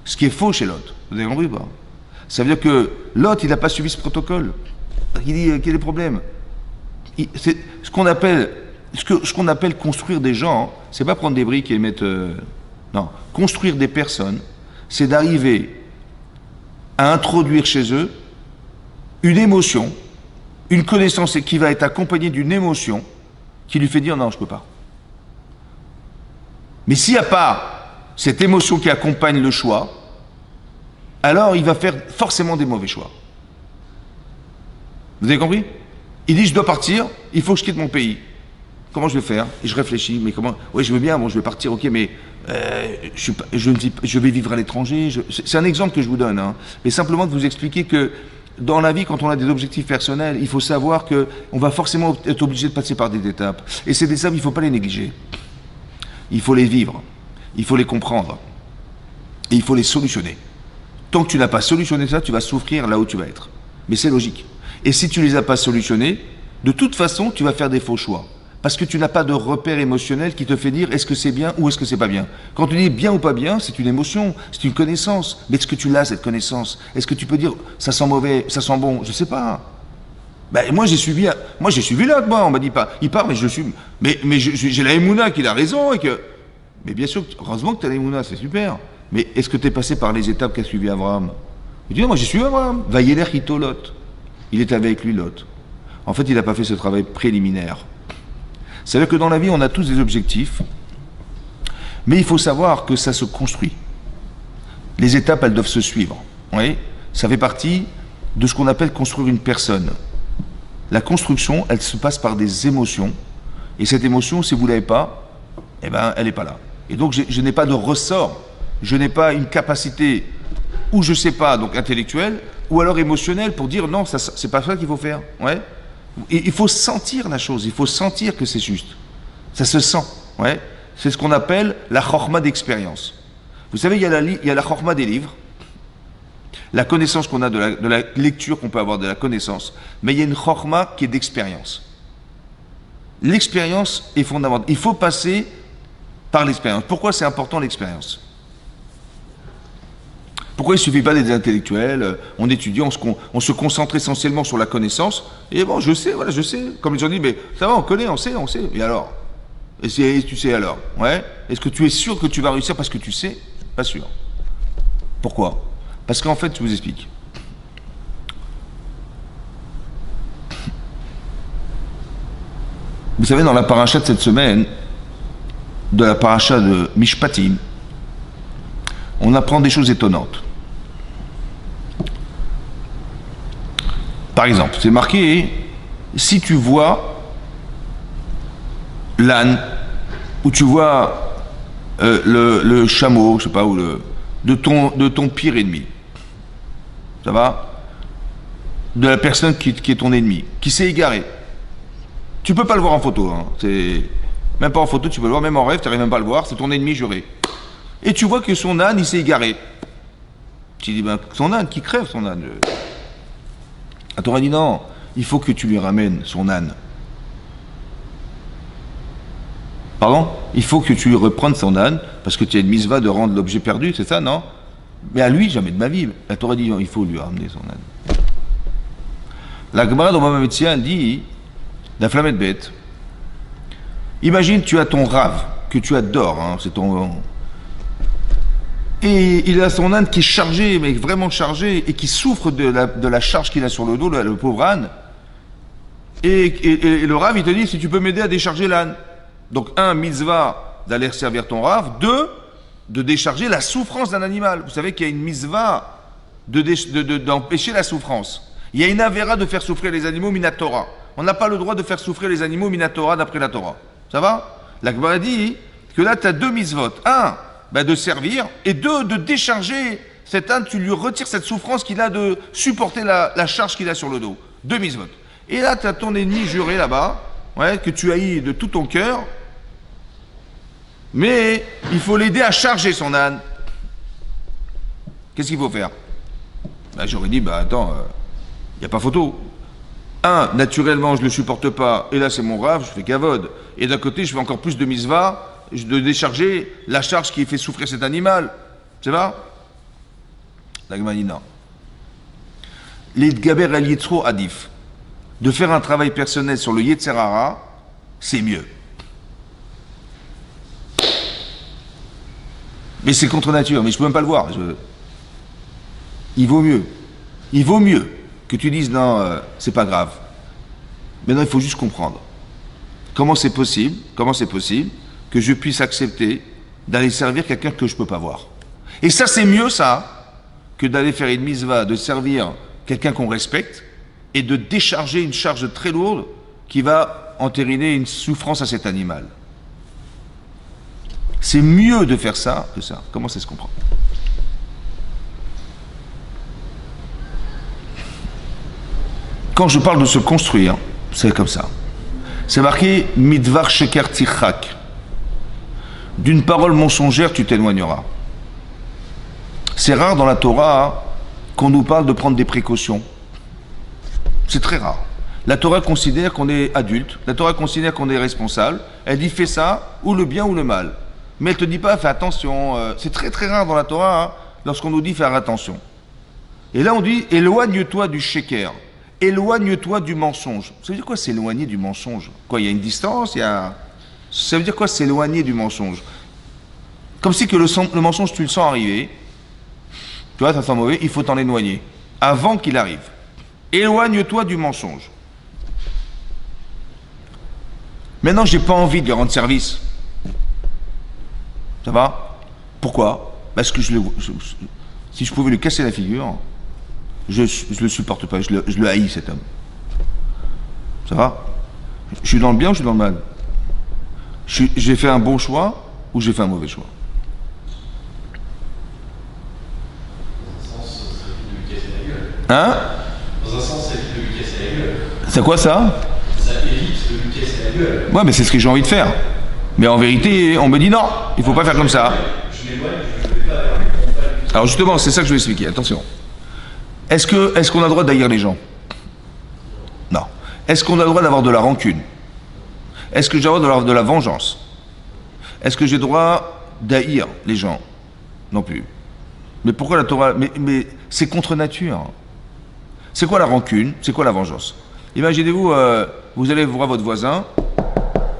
Ce qui est faux chez Lot. Vous avez compris ou pas? Ça veut dire que Lot, il n'a pas suivi ce protocole. Il dit, quel est le problème? C'est ce qu'on appelle construire des gens, c'est pas prendre des briques et mettre... non, construire des personnes, c'est d'arriver à introduire chez eux une émotion, une connaissance qui va être accompagnée d'une émotion qui lui fait dire non, je ne peux pas. Mais s'il n'y a pas cette émotion qui accompagne le choix, alors il va faire forcément des mauvais choix. Vous avez compris? Il dit, je dois partir, il faut que je quitte mon pays. Comment je vais faire? Et je réfléchis, mais comment? Oui, je veux bien, bon, je vais partir, ok, mais je vais vivre à l'étranger. C'est un exemple que je vous donne, hein, mais simplement de vous expliquer que dans la vie, quand on a des objectifs personnels, il faut savoir qu'on va forcément être obligé de passer par des étapes. Et ces étapes, il ne faut pas les négliger. Il faut les vivre, il faut les comprendre, et il faut les solutionner. Tant que tu n'as pas solutionné ça, tu vas souffrir là où tu vas être. Mais c'est logique. Et si tu ne les as pas solutionnés, de toute façon, tu vas faire des faux choix. Parce que tu n'as pas de repère émotionnel qui te fait dire est-ce que c'est bien ou est-ce que c'est pas bien. Quand tu dis bien ou pas bien, c'est une émotion, c'est une connaissance. Mais est-ce que tu l'as, cette connaissance? Est-ce que tu peux dire ça sent mauvais, ça sent bon? Je sais pas. Ben, moi j'ai suivi l'autre, moi, on m'a dit pas. Il part, mais je suis. Mais j'ai la Emouna qu'il a raison et que. Mais bien sûr, heureusement que tu as la Emouna, c'est super. Mais est-ce que tu es passé par les étapes qu'a suivi Abraham? Il dit non, moi j'ai suivi Abraham. Vayeler Hito Lot. Il était avec lui, Lot. En fait, il n'a pas fait ce travail préliminaire. C'est-à-dire que dans la vie, on a tous des objectifs, mais il faut savoir que ça se construit. Les étapes, elles doivent se suivre. Vous voyez, ça fait partie de ce qu'on appelle construire une personne. La construction, elle se passe par des émotions, et cette émotion, si vous ne l'avez pas, eh ben, elle n'est pas là. Et donc, je n'ai pas de ressort, je n'ai pas une capacité, ou je ne sais pas, donc intellectuelle, ou alors émotionnelle, pour dire non, c'est pas ça qu'il faut faire. Ouais. Il faut sentir la chose, il faut sentir que c'est juste. Ça se sent. Ouais. C'est ce qu'on appelle la chorma d'expérience. Vous savez, il y a la chorma des livres, la connaissance qu'on a de la lecture qu'on peut avoir de la connaissance, mais il y a une chorma qui est d'expérience. L'expérience est fondamentale. Il faut passer par l'expérience. Pourquoi c'est important l'expérience? Pourquoi il ne suffit pas d'être intellectuel, on étudie, on se concentre essentiellement sur la connaissance, et bon, je sais, voilà, je sais. Comme les gens disent, mais ça va, on connaît, on sait. Et alors? Et tu sais alors? Ouais? Est-ce que tu es sûr que tu vas réussir parce que tu sais? Pas sûr. Pourquoi? Parce qu'en fait, je vous explique. Vous savez, dans la paracha de cette semaine, de la paracha de Mishpatim, on apprend des choses étonnantes. Par exemple, c'est marqué, si tu vois l'âne, ou tu vois le chameau, je sais pas, ou de ton pire ennemi, ça va? De la personne qui est ton ennemi, qui s'est égaré. Tu peux pas le voir en photo, hein. Même pas en photo, tu peux le voir, même en rêve, tu n'arrives même pas à le voir, c'est ton ennemi juré. Et tu vois que son âne, il s'est égaré. Tu dis, ben, son âne, qui crève son âne. La Torah dit non, il faut que tu lui ramènes son âne. Pardon? Il faut que tu lui reprennes son âne, parce que tu as une mitzvah de rendre l'objet perdu, c'est ça, non? Mais à lui, jamais de ma vie. La Torah dit non, il faut lui ramener son âne. La Gemara dans Baba Metzia dit, la flammette bête, imagine tu as ton rave, que tu adores, hein, c'est ton... Et il a son âne qui est chargé, mais vraiment chargé, et qui souffre de la charge qu'il a sur le dos, le pauvre âne. Et le rave, il te dit, si tu peux m'aider à décharger l'âne. Donc, un, mitzvah d'aller servir ton rave. Deux, de décharger la souffrance d'un animal. Vous savez qu'il y a une mitzvah d'empêcher la souffrance. Il y a une avéra de faire souffrir les animaux minatora. On n'a pas le droit de faire souffrir les animaux minatora d'après la Torah. Ça va? La Gemara dit que là, tu as deux mitzvot. Un, de servir, et deux, de décharger cet âne, tu lui retires cette souffrance qu'il a de supporter la charge qu'il a sur le dos. Deux mitzvot. Et là, tu as ton ennemi juré là-bas, ouais, que tu haïs de tout ton cœur, mais il faut l'aider à charger son âne. Qu'est-ce qu'il faut faire? J'aurais dit, attends, il n'y a pas photo. Naturellement, je ne le supporte pas, et là, c'est mon rave, je fais cavode. Et d'un côté, je fais encore plus de mitzvah de décharger la charge qui fait souffrir cet animal. C'est vrai? La Gemara dit non. L'Idgaber al Yitzro Adif. De faire un travail personnel sur le Yetzer Hara, c'est mieux. Mais c'est contre nature, mais je peux même pas le voir. Il vaut mieux. Il vaut mieux que tu dises non, c'est pas grave. Maintenant, il faut juste comprendre. Comment c'est possible que je puisse accepter d'aller servir quelqu'un que je ne peux pas voir. Et ça, c'est mieux, ça, que d'aller faire une mitzvah, de servir quelqu'un qu'on respecte et de décharger une charge très lourde qui va entériner une souffrance à cet animal. C'est mieux de faire ça que ça. Comment ça se comprend? Quand je parle de se construire, c'est comme ça. C'est marqué « Midvar sheker tichak ». D'une parole mensongère, tu t'éloigneras. C'est rare dans la Torah qu'on nous parle de prendre des précautions. C'est très rare. La Torah considère qu'on est adulte, la Torah considère qu'on est responsable, elle dit fais ça, ou le bien ou le mal. Mais elle ne te dit pas fais attention. C'est très très rare dans la Torah lorsqu'on nous dit faire attention. Et là on dit éloigne-toi du sheker. Éloigne-toi du mensonge. Ça veut dire quoi s'éloigner du mensonge? Quoi, il y a une distance, ça veut dire quoi s'éloigner du mensonge? Comme si que le mensonge, tu le sens arriver. Tu vois, ça sent mauvais, il faut t'en éloigner. Avant qu'il arrive. Éloigne-toi du mensonge. Maintenant, j'ai pas envie de lui rendre service. Ça va? Pourquoi? Parce que si je pouvais lui casser la figure, je le supporte pas, je le haïs cet homme. Ça va? Je suis dans le bien ou je suis dans le mal? J'ai fait un bon choix ou j'ai fait un mauvais choix? Hein?
Dans un sens, ça évite de lui casser la gueule.
C'est quoi ça?
Ça évite de lui casser la gueule.
Ouais, mais c'est ce que j'ai envie de faire. Mais en vérité, on me dit non, il faut pas faire comme ça.
Je m'éloigne, je ne vais pas faire les.
Alors justement, c'est ça que je vais expliquer, attention. Est-ce qu'on a le droit d'haïr les gens? Non. Est-ce qu'on a le droit d'avoir de la rancune? Est-ce que j'ai le droit d'avoir de la vengeance? Est-ce que j'ai le droit d'haïr les gens? Non plus. Mais pourquoi la Torah? Mais c'est contre nature. C'est quoi la rancune? C'est quoi la vengeance? Imaginez-vous, vous allez voir votre voisin.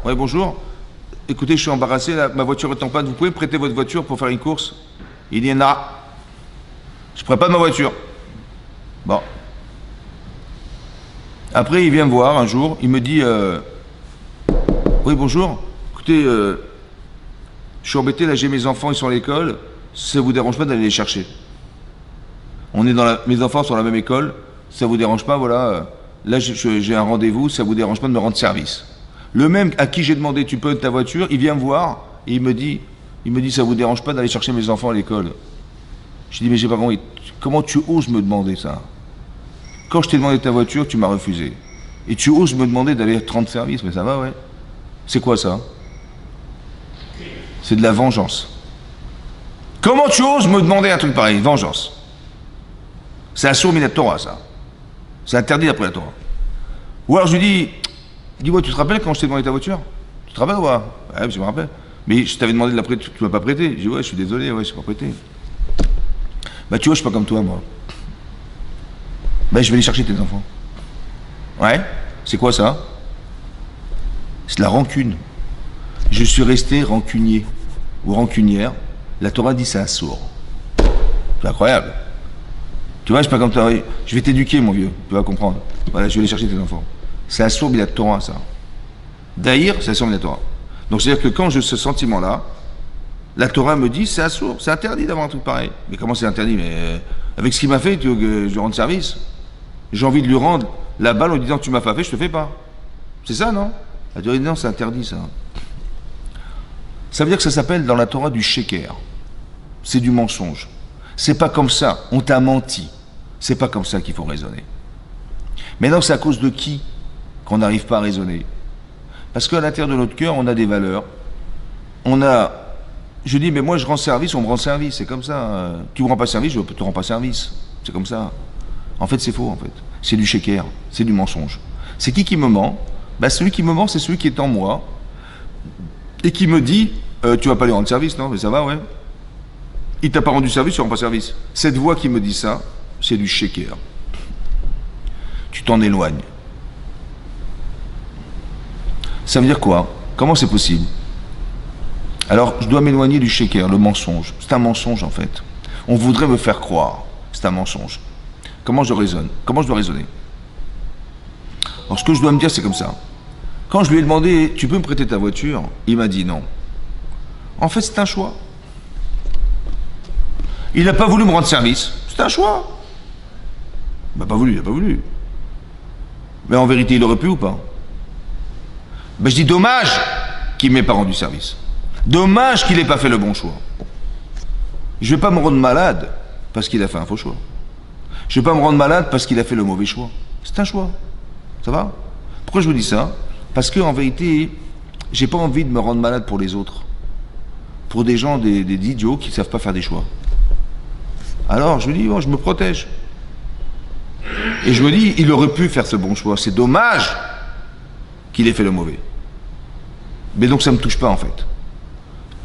Ouais, bonjour. Écoutez, je suis embarrassé, là, ma voiture est en panne. Vous pouvez me prêter votre voiture pour faire une course? Il dit non. Je ne prends pas de ma voiture. Bon. Après, il vient me voir un jour, il me dit oui, bonjour, écoutez, je suis embêté, là j'ai mes enfants, ils sont à l'école, ça vous dérange pas d'aller les chercher? Mes enfants sont à la même école, ça vous dérange pas, voilà, là j'ai un rendez-vous, ça vous dérange pas de me rendre service? Le même à qui j'ai demandé tu peux ta voiture, il vient me voir et il me dit ça vous dérange pas d'aller chercher mes enfants à l'école? Je dis mais j'ai pas compris, comment tu oses me demander ça? Quand je t'ai demandé ta voiture, tu m'as refusé. Et tu oses me demander d'aller te rendre service, mais ça va, ouais. C'est quoi ça? C'est de la vengeance. Comment tu oses me demander un truc pareil? Vengeance. C'est assour minat Torah, ça. C'est interdit d'après la Torah. Ou alors je lui dis-moi, tu te rappelles quand je t'ai demandé ta voiture? Tu te rappelles ou pas? Ouais, je me rappelle. Mais je t'avais demandé de la prêter, tu m'as pas prêté. Je dis ouais, je suis désolé, ouais, je suis pas prêté. Bah tu vois, je suis pas comme toi, moi. Ben, je vais aller chercher tes enfants. Ouais? C'est quoi ça? C'est de la rancune. Je suis resté rancunier ou rancunière. La Torah dit c'est assour. C'est incroyable. Tu vois, je suis pas comme toi. Je vais t'éduquer, mon vieux. Tu vas comprendre. Voilà, je vais aller chercher tes enfants. C'est assour de la Torah, ça. D'ailleurs, c'est assour de la Torah. Donc, c'est-à-dire que quand j'ai ce sentiment-là, la Torah me dit c'est assour. C'est interdit d'avoir un truc pareil. Mais comment c'est interdit? Mais avec ce qu'il m'a fait, tu veux que je lui rende service? J'ai envie de lui rendre la balle en disant tu m'as pas fait, je te fais pas. C'est ça, non? La Torah dit non, c'est interdit, ça. Ça veut dire que ça s'appelle dans la Torah du sheker. C'est du mensonge. C'est pas comme ça. On t'a menti. C'est pas comme ça qu'il faut raisonner. Maintenant, c'est à cause de qui qu'on n'arrive pas à raisonner? Parce qu'à l'intérieur de notre cœur, on a des valeurs. Je dis, mais moi je rends service, on me rend service. C'est comme ça. Tu me rends pas service, je te rends pas service. C'est comme ça. En fait, c'est faux, en fait. C'est du sheker, c'est du mensonge. C'est qui me ment? Ben, celui qui me ment, c'est celui qui est en moi et qui me dit, tu vas pas lui rendre service, non? Mais ça va, ouais. Il t'a pas rendu service, tu rends pas service. Cette voix qui me dit ça, c'est du shaker. Tu t'en éloignes. Ça veut dire quoi? Comment c'est possible? Alors, je dois m'éloigner du shaker, le mensonge. C'est un mensonge, en fait. On voudrait me faire croire. C'est un mensonge. Comment je raisonne? Comment je dois raisonner? Alors, ce que je dois me dire, c'est comme ça. Quand je lui ai demandé, tu peux me prêter ta voiture? Il m'a dit non. En fait, c'est un choix. Il n'a pas voulu me rendre service. C'est un choix. Il n'a pas voulu, il n'a pas voulu. Mais en vérité, il aurait pu ou pas? Ben, je dis dommage qu'il ne m'ait pas rendu service. Dommage qu'il n'ait pas fait le bon choix. Je ne vais pas me rendre malade parce qu'il a fait un faux choix. Je ne vais pas me rendre malade parce qu'il a fait le mauvais choix. C'est un choix. Ça va? Pourquoi je vous dis ça? Parce qu'en vérité, j'ai pas envie de me rendre malade pour les autres. Pour des gens, des idiots qui ne savent pas faire des choix. Alors, je me dis, bon, je me protège. Et je me dis, il aurait pu faire ce bon choix. C'est dommage qu'il ait fait le mauvais. Mais donc, ça ne me touche pas, en fait.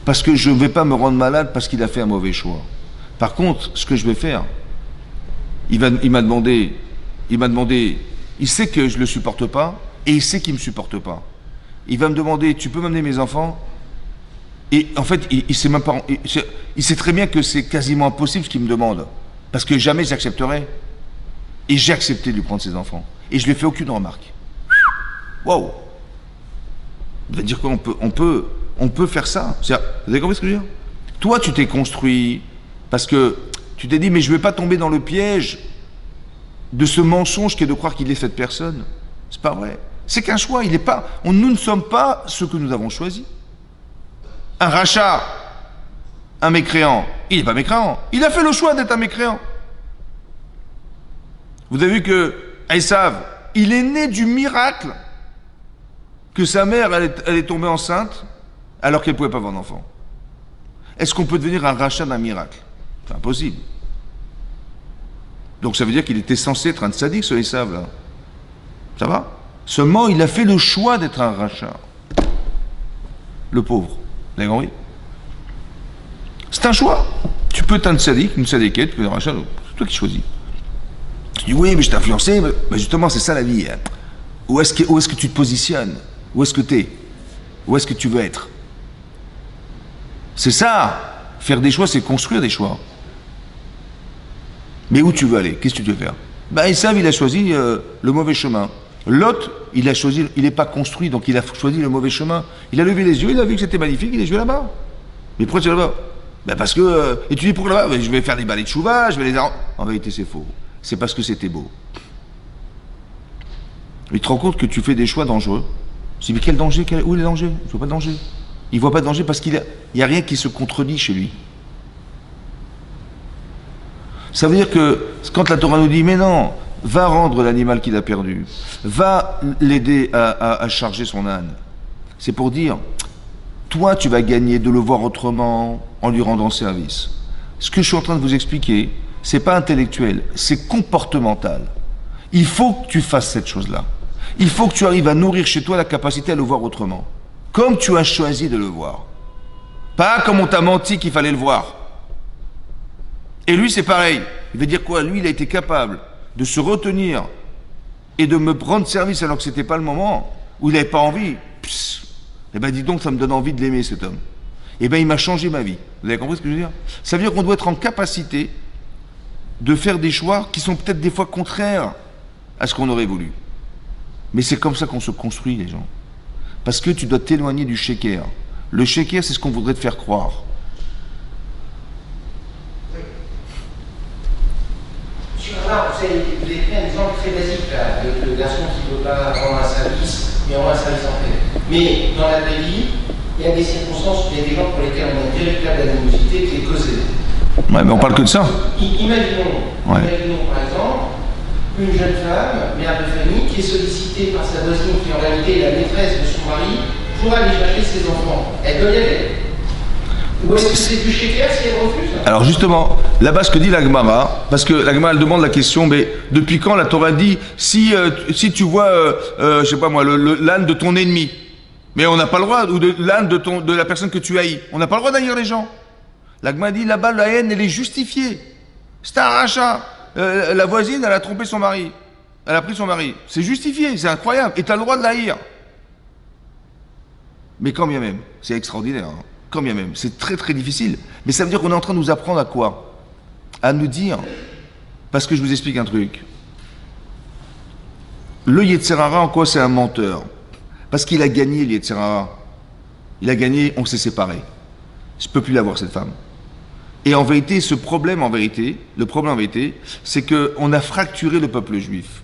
Parce que je ne vais pas me rendre malade parce qu'il a fait un mauvais choix. Par contre, ce que je vais faire, il m'a demandé, il sait que je ne le supporte pas, et il sait qu'il ne me supporte pas. Il va me demander, tu peux m'amener mes enfants? Et en fait, il sait même pas, il sait très bien que c'est quasiment impossible ce qu'il me demande. Parce que jamais j'accepterai. Et j'ai accepté de lui prendre ses enfants. Et je ne lui ai fait aucune remarque. Waouh! Vous allez dire quoi? On peut faire ça. Vous avez compris ce que je veux dire? Toi, tu t'es construit parce que tu t'es dit, mais je ne vais pas tomber dans le piège de ce mensonge qui est de croire qu'il est cette personne. C'est pas vrai. C'est qu'un choix. Nous ne sommes pas ce que nous avons choisi. Un rachat, un mécréant, il n'est pas mécréant. Il a fait le choix d'être un mécréant. Vous avez vu que Esav, il est né du miracle que sa mère, elle est tombée enceinte alors qu'elle ne pouvait pas avoir d'enfant. Est-ce qu'on peut devenir un rachat d'un miracle? C'est impossible. Donc ça veut dire qu'il était censé être un tzaddik, ce Esav là. Ça va? Seulement, il a fait le choix d'être un rachat. Le pauvre. Vous avez compris? C'est un choix. Tu peux être un tzaddik, une tzaddikette, tu peux être un rachat, c'est toi qui choisis. Tu dis oui, mais je t'ai influencé, mais justement, c'est ça la vie. Hein. Où est-ce que tu te positionnes? Où est-ce que tu es? Où est-ce que tu veux être? C'est ça. Faire des choix, c'est construire des choix. Mais où tu veux aller? Qu'est-ce que tu veux faire? Ben, Esav, il a choisi le mauvais chemin. Lot, il n'est pas construit, donc il a choisi le mauvais chemin. Il a levé les yeux, il a vu que c'était magnifique, il est joué là-bas. Mais pourquoi tu es là-bas? Ben parce que... Et tu dis pourquoi là-bas? Ben, je vais faire des balais de chouva, je vais les... En vérité, c'est faux. C'est parce que c'était beau. Il te rend compte que tu fais des choix dangereux. Tu dis, mais quel danger? Où est le danger? Je ne vois pas de danger. Il ne voit pas de danger parce qu'il n'y a rien qui se contredit chez lui. Ça veut dire que quand la Torah nous dit, mais non, va rendre l'animal qu'il a perdu, va l'aider à charger son âne, c'est pour dire, toi tu vas gagner de le voir autrement en lui rendant service. Ce que je suis en train de vous expliquer, c'est pas intellectuel, c'est comportemental. Il faut que tu fasses cette chose-là. Il faut que tu arrives à nourrir chez toi la capacité à le voir autrement. Comme tu as choisi de le voir. Pas comme on t'a menti qu'il fallait le voir. Et lui, c'est pareil. Il veut dire quoi? Lui, il a été capable de se retenir et de me rendre service alors que c'était pas le moment, où il n'avait pas envie. Eh ben, dis donc, ça me donne envie de l'aimer, cet homme. Eh ben, il m'a changé ma vie. Vous avez compris ce que je veux dire? Ça veut dire qu'on doit être en capacité de faire des choix qui sont peut-être des fois contraires à ce qu'on aurait voulu. Mais c'est comme ça qu'on se construit, les gens. Parce que tu dois t'éloigner du shaker. Le shaker, c'est ce qu'on voudrait te faire croire.
Là, vous avez pris un exemple très basique, là, le garçon qui ne veut pas rendre un service, mais rendre un service en fait. Mais dans la vraie vie, il y a des circonstances où il y a des gens pour lesquels on a une véritable animosité qui est causée.
Ouais, mais on parle que de ça.
Imaginons par exemple une jeune femme, mère de famille, qui est sollicitée par sa voisine qui en réalité est la maîtresse de son mari pour aller chercher ses enfants. Elle doit y aller. Ou est-ce que c'est du shaker si elle refuse?
Alors justement, là-bas ce que dit la Gemara, parce que la Gemara elle demande la question, mais depuis quand la Torah dit si tu vois, je sais pas moi, l'âne de ton ennemi, Mais on n'a pas le droit, ou de l'âne de la personne que tu haïs. On n'a pas le droit d'haïr les gens. L'Agma dit là-bas, la haine, elle est justifiée. C'est un rachat. La voisine, elle a trompé son mari. Elle a pris son mari. C'est justifié, c'est incroyable. Et tu as le droit de l'haïr. Mais quand bien même, c'est extraordinaire. Hein. Quand bien même, c'est très très difficile. Mais ça veut dire qu'on est en train de nous apprendre à quoi? À nous dire, parce que je vous explique un truc. Le Yetzer Hara, en quoi c'est un menteur? Parce qu'il a gagné le Yetzer Hara. Il a gagné, on s'est séparés. Je ne peux plus l'avoir, cette femme. Et en vérité, le problème en vérité, c'est qu'on a fracturé le peuple juif.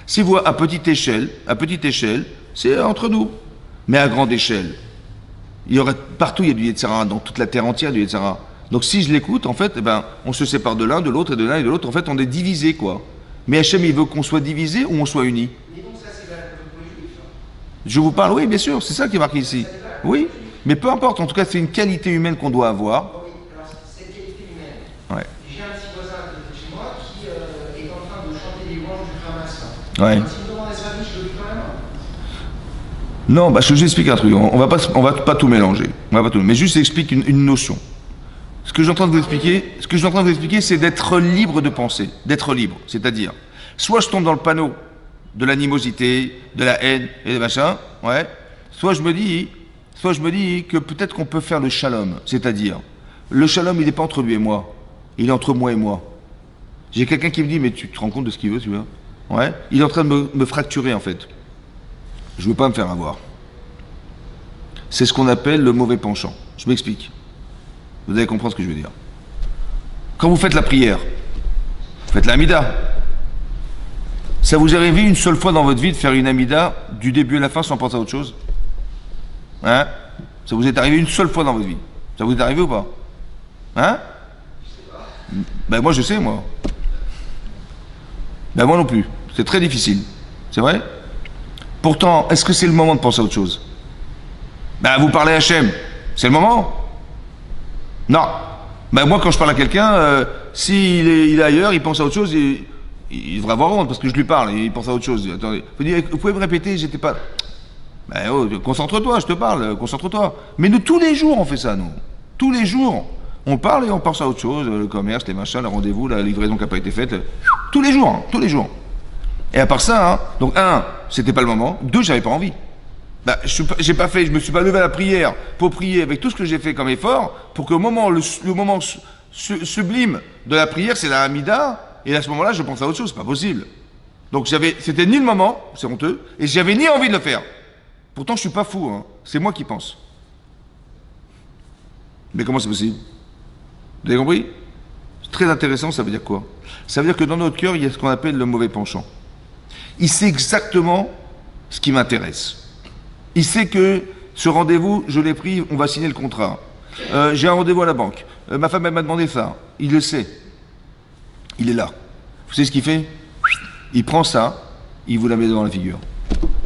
Si vous voyez à petite échelle, c'est entre nous. Mais à grande échelle, il y aurait partout, il y a du Yetzer Hara, dans toute la terre entière du Yetzer Hara. Donc si je l'écoute, en fait, eh ben, on se sépare de l'un, de l'autre, et de l'un et de l'autre. En fait, on est divisé, quoi. Mais Hachem, il veut qu'on soit divisé ou on soit unis.
Mais donc ça, c'est valable pour les juifs.
Je vous parle, oui, bien sûr, c'est ça qui est marqué ici. Oui, mais peu importe, en tout cas, c'est une qualité humaine qu'on doit avoir.
Oui, alors cette qualité humaine.
Ouais.
J'ai un petit voisin à côté de chez moi qui est en train de chanter les louanges du Hamas.
Ouais.
Quand il me demande sa vie, je le dis quand même.
Non, bah, je vous explique un truc. On va pas tout mélanger. Mais juste explique une notion. Ce que je suis en train de vous expliquer, c'est d'être libre de penser, d'être libre. C'est-à-dire, soit je tombe dans le panneau de l'animosité, de la haine et des machins, ouais. Soit je me dis que peut-être qu'on peut faire le shalom. C'est-à-dire, le shalom, il n'est pas entre lui et moi. Il est entre moi et moi. J'ai quelqu'un qui me dit, mais tu te rends compte de ce qu'il veut, celui-là? Ouais. Il est en train de me fracturer, en fait. Je ne veux pas me faire avoir. C'est ce qu'on appelle le mauvais penchant. Je m'explique. Vous allez comprendre ce que je veux dire. Quand vous faites la prière, vous faites l'amida. Ça vous est arrivé une seule fois dans votre vie de faire une amida du début à la fin sans penser à autre chose? Hein? Ça vous est arrivé une seule fois dans votre vie? Ça vous est arrivé ou pas? Hein? Ben moi je sais, moi. Ben moi non plus. C'est très difficile. C'est vrai? Pourtant, est-ce que c'est le moment de penser à autre chose? Ben vous parlez à Hachem. C'est le moment? Non. Ben moi quand je parle à quelqu'un, s'il est ailleurs, il pense à autre chose, il devrait avoir honte parce que je lui parle, il pense à autre chose. Attendez, vous pouvez me répéter, j'étais pas... Ben oh, concentre-toi, je te parle, concentre-toi. Mais nous, tous les jours, on fait ça, nous. Tous les jours. On parle et on pense à autre chose, le commerce, les machins, le rendez-vous, la livraison qui n'a pas été faite. Tous les jours, hein, tous les jours. Et à part ça, hein, donc c'était pas le moment. 2, j'avais pas envie. Bah, je me suis pas levé à la prière pour prier avec tout ce que j'ai fait comme effort pour que le moment sublime de la prière, c'est la Hamida, et à ce moment-là, je pense à autre chose, c'est pas possible. Donc c'était ni le moment, c'est honteux, et j'avais ni envie de le faire. Pourtant, je suis pas fou, hein. C'est moi qui pense. Mais comment c'est possible? Vous avez compris? C'est très intéressant, ça veut dire quoi? Ça veut dire que dans notre cœur, il y a ce qu'on appelle le mauvais penchant. Il sait exactement ce qui m'intéresse. Il sait que ce rendez-vous, je l'ai pris, on va signer le contrat. J'ai un rendez-vous à la banque. Ma femme, elle m'a demandé ça. Il le sait. Il est là. Vous savez ce qu'il fait? Il prend ça, il vous la met devant la figure.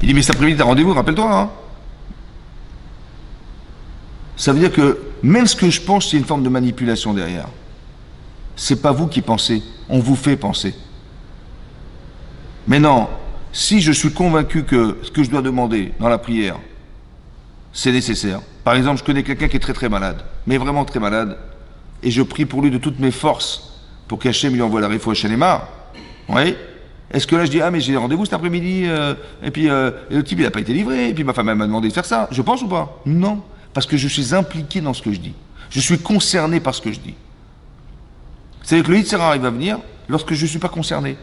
Il dit, mais cet après-midi, t'as rendez-vous, rappelle-toi. Hein. Ça veut dire que même ce que je pense, c'est une forme de manipulation derrière. C'est pas vous qui pensez, on vous fait penser. Mais non, si je suis convaincu que ce que je dois demander dans la prière, c'est nécessaire. Par exemple, je connais quelqu'un qui est très très malade, mais vraiment très malade, et je prie pour lui de toutes mes forces pour qu'Hachem lui envoie la réfoua Shalema. Oui. Est-ce que là je dis, ah mais j'ai rendez-vous cet après-midi, et puis le type il n'a pas été livré, et puis ma femme elle m'a demandé de faire ça. Je pense ou pas? Non. Parce que je suis impliqué dans ce que je dis. Je suis concerné par ce que je dis. C'est-à-dire que le Yetzer Hara, il va venir lorsque je ne suis pas concerné.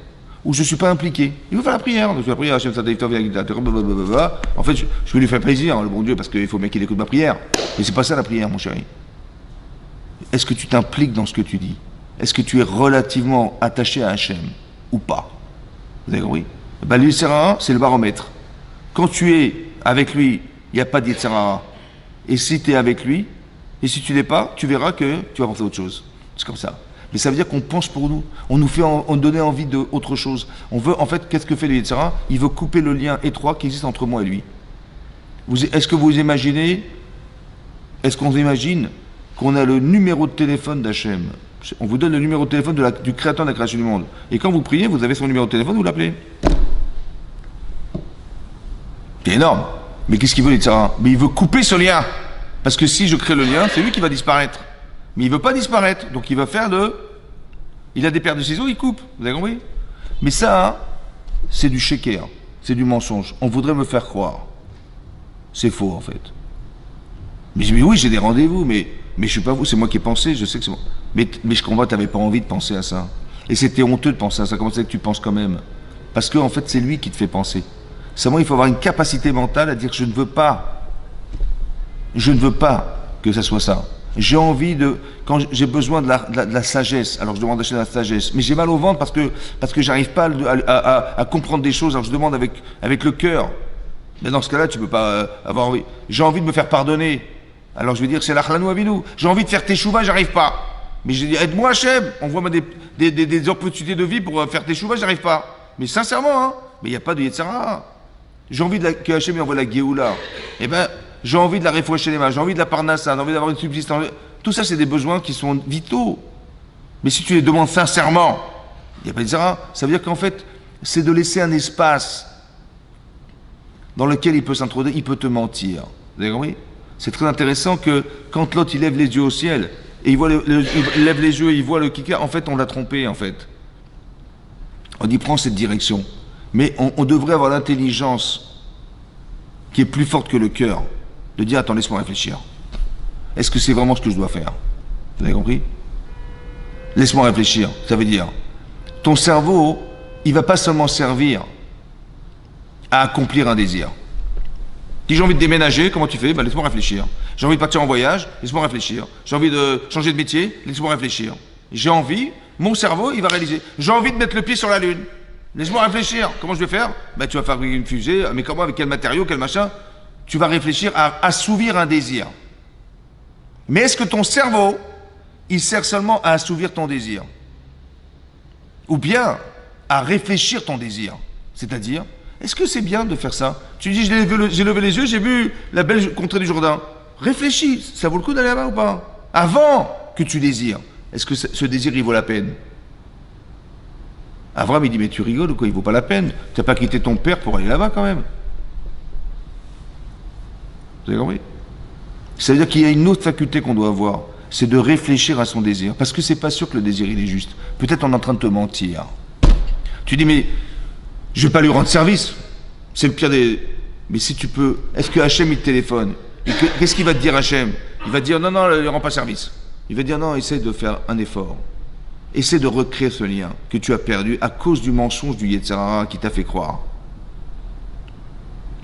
Ou je ne suis pas impliqué. Il veut faire la prière. Donc la prière, Hachem Sadaïfta, en fait, je veux lui faire plaisir, le bon Dieu, parce qu'il faut bien qu'il écoute ma prière. Mais c'est pas ça la prière, mon chéri. Est-ce que tu t'impliques dans ce que tu dis? Est-ce que tu es relativement attaché à Hachem ou pas? Vous avez compris? Ben, le Yetzer Hara, c'est le baromètre. Quand tu es avec lui, il n'y a pas de Yetzer Hara. Et si tu es avec lui, et si tu n'es pas, tu verras que tu vas penser à autre chose. C'est comme ça. Mais ça veut dire qu'on pense pour nous. On nous fait donner envie d'autre chose. On veut, en fait, qu'est-ce que fait le Yetzer Hara? Il veut couper le lien étroit qui existe entre moi et lui. Est-ce que vous imaginez, est-ce qu'on imagine qu'on a le numéro de téléphone d'Hachem? On vous donne le numéro de téléphone du créateur de la création du monde. Et quand vous priez, vous avez son numéro de téléphone, vous l'appelez. C'est énorme. Mais qu'est-ce qu'il veut, Yetzirara? Mais il veut couper ce lien. Parce que si je crée le lien, c'est lui qui va disparaître. Mais il veut pas disparaître. Donc il va faire il a des paires de ciseaux, il coupe. Vous avez compris? Mais ça, hein, c'est du sheker. C'est du mensonge. On voudrait me faire croire. C'est faux, en fait. Mais je dis, mais oui, j'ai des rendez-vous, mais je suis pas vous, c'est moi qui ai pensé, je sais que c'est moi. Mais je comprends, t'avais pas envie de penser à ça. Et c'était honteux de penser à ça. Comment c'est que tu penses quand même? Parce que, en fait, c'est lui qui te fait penser. Seulement, il faut avoir une capacité mentale à dire, je ne veux pas que ça soit ça. J'ai envie quand j'ai besoin de la sagesse, alors je demande d'acheter de la sagesse. Mais j'ai mal au ventre parce que j'arrive pas à comprendre des choses, alors je demande avec le cœur. Mais dans ce cas-là, tu peux pas avoir envie. J'ai envie de me faire pardonner. Alors je vais dire, c'est l'Achlanou Avinou. J'ai envie de faire teshuva, j'arrive pas. Mais je dis, aide-moi Hachem, envoie-moi des opportunités de vie pour faire teshuva, j'arrive pas. Mais sincèrement, hein, mais il n'y a pas de Yetzirara. J'ai envie que Hachem envoie la Géoula. Eh ben, j'ai envie de la Refouachelema, j'ai envie de la Parnassa, j'ai envie d'avoir une subsistance. Tout ça, c'est des besoins qui sont vitaux. Mais si tu les demandes sincèrement, il n'y a pas de Yetzirara. Ça veut dire qu'en fait, c'est de laisser un espace dans lequel il peut s'introduire, il peut te mentir. Vous avez compris? C'est très intéressant que quand l'autre il lève les yeux au ciel et il lève les yeux et il voit le kika, en fait on l'a trompé en fait. On dit prends cette direction. Mais on devrait avoir l'intelligence qui est plus forte que le cœur de dire attends laisse-moi réfléchir. Est-ce que c'est vraiment ce que je dois faire? Vous avez compris? Laisse-moi réfléchir. Ça veut dire ton cerveau il va pas seulement servir à accomplir un désir. Si j'ai envie de déménager, comment tu fais? Ben, laisse-moi réfléchir. J'ai envie de partir en voyage, laisse-moi réfléchir. J'ai envie de changer de métier, laisse-moi réfléchir. J'ai envie, mon cerveau, il va réaliser. J'ai envie de mettre le pied sur la Lune. Laisse-moi réfléchir. Comment je vais faire? Ben, tu vas fabriquer une fusée, mais comment, avec quel matériau, quel machin? Tu vas réfléchir à assouvir un désir. Mais est-ce que ton cerveau, il sert seulement à assouvir ton désir? Ou bien à réfléchir ton désir? C'est-à-dire, est-ce que c'est bien de faire ça? Tu dis, j'ai levé les yeux, j'ai vu la belle contrée du Jourdain. Réfléchis, ça vaut le coup d'aller là-bas ou pas? Avant que tu désires, est-ce que ce désir, il vaut la peine? Abraham, il dit, mais tu rigoles ou quoi? Il vaut pas la peine. Tu n'as pas quitté ton père pour aller là-bas quand même. Vous avez compris? Ça veut dire qu'il y a une autre faculté qu'on doit avoir, c'est de réfléchir à son désir. Parce que c'est pas sûr que le désir, il est juste. Peut-être on est en train de te mentir. Tu dis, mais je ne vais pas lui rendre service. C'est le pire des... Mais si tu peux... Est-ce que Hachem, il te téléphone? Qu'est-ce qu'il va te dire, Hachem? Il va te dire, non, non, ne lui rends pas service. Il va te dire, non, essaie de faire un effort. Essaie de recréer ce lien que tu as perdu à cause du mensonge du Yetzirara qui t'a fait croire.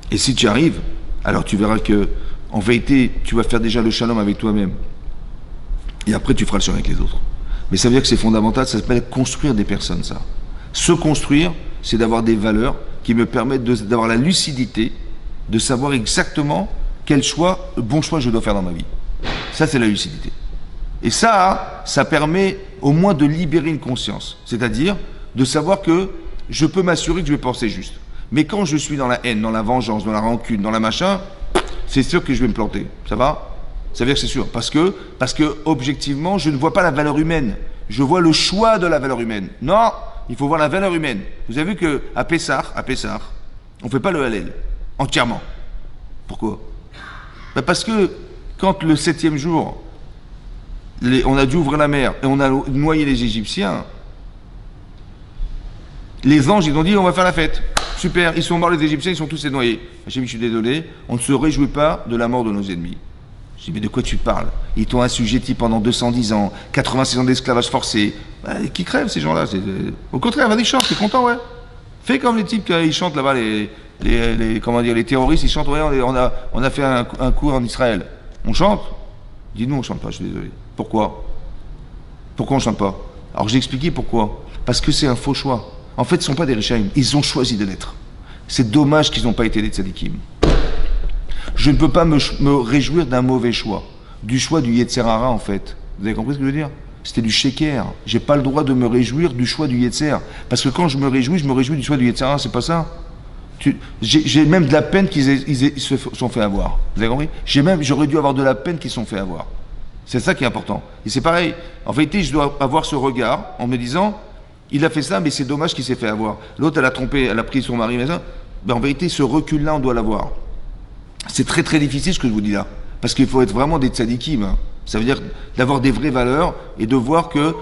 Et si tu y arrives, alors tu verras que, en vérité, tu vas faire déjà le shalom avec toi-même. Et après, tu feras le shalom avec les autres. Mais ça veut dire que c'est fondamental, ça s'appelle construire des personnes, ça. Se construire, c'est d'avoir des valeurs qui me permettent d'avoir la lucidité, de savoir exactement quel bon choix je dois faire dans ma vie. Ça, c'est la lucidité. Et ça permet au moins de libérer une conscience. C'est-à-dire de savoir que je peux m'assurer que je vais penser juste. Mais quand je suis dans la haine, dans la vengeance, dans la rancune, dans la machin, c'est sûr que je vais me planter. Ça va? Ça veut dire que c'est sûr. Parce que objectivement, je ne vois pas la valeur humaine. Je vois le choix de la valeur humaine. Non! Il faut voir la valeur humaine. Vous avez vu qu'à Pessah, on ne fait pas le Hallel entièrement. Pourquoi? Ben parce que quand le 7e jour, on a dû ouvrir la mer et on a noyé les Égyptiens, les anges, ils ont dit on va faire la fête. Super, ils sont morts les Égyptiens, ils sont tous noyés. J'ai dit je suis désolé, on ne se réjouit pas de la mort de nos ennemis. Je dis mais de quoi tu parles? Ils t'ont assujetti pendant 210 ans, 86 ans d'esclavage forcé. Ben, qui crèvent ces gens-là? Au contraire, vas-y chante, t'es content, ouais. Fais comme les types qui chantent là-bas, les terroristes, ils chantent, ouais, on a fait un coup en Israël. On chante? Dis-nous, on chante pas, je suis désolé. Pourquoi? Pourquoi on chante pas? Alors j'ai expliqué pourquoi. Parce que c'est un faux choix. En fait, ce ne sont pas des Rishaïm, ils ont choisi de l'être. C'est dommage qu'ils n'ont pas été des tzadikim. Je ne peux pas me réjouir d'un mauvais choix. Du choix du Yetzirara, en fait. Vous avez compris ce que je veux dire? C'était du sheker. J'ai pas le droit de me réjouir du choix du Yetzer. Parce que quand je me réjouis du choix du Yetzirara, c'est pas ça. J'ai même de la peine qu'ils se sont fait avoir. Vous avez compris? J'aurais dû avoir de la peine qu'ils se sont fait avoir. C'est ça qui est important. Et c'est pareil. En vérité, je dois avoir ce regard en me disant, il a fait ça, mais c'est dommage qu'il s'est fait avoir. L'autre, elle a trompé, elle a pris son mari, mais ça. Ben, en vérité, ce recul-là, on doit l'avoir. C'est très très difficile ce que je vous dis là. Parce qu'il faut être vraiment des tzadikim. Hein. Ça veut dire d'avoir des vraies valeurs et de voir que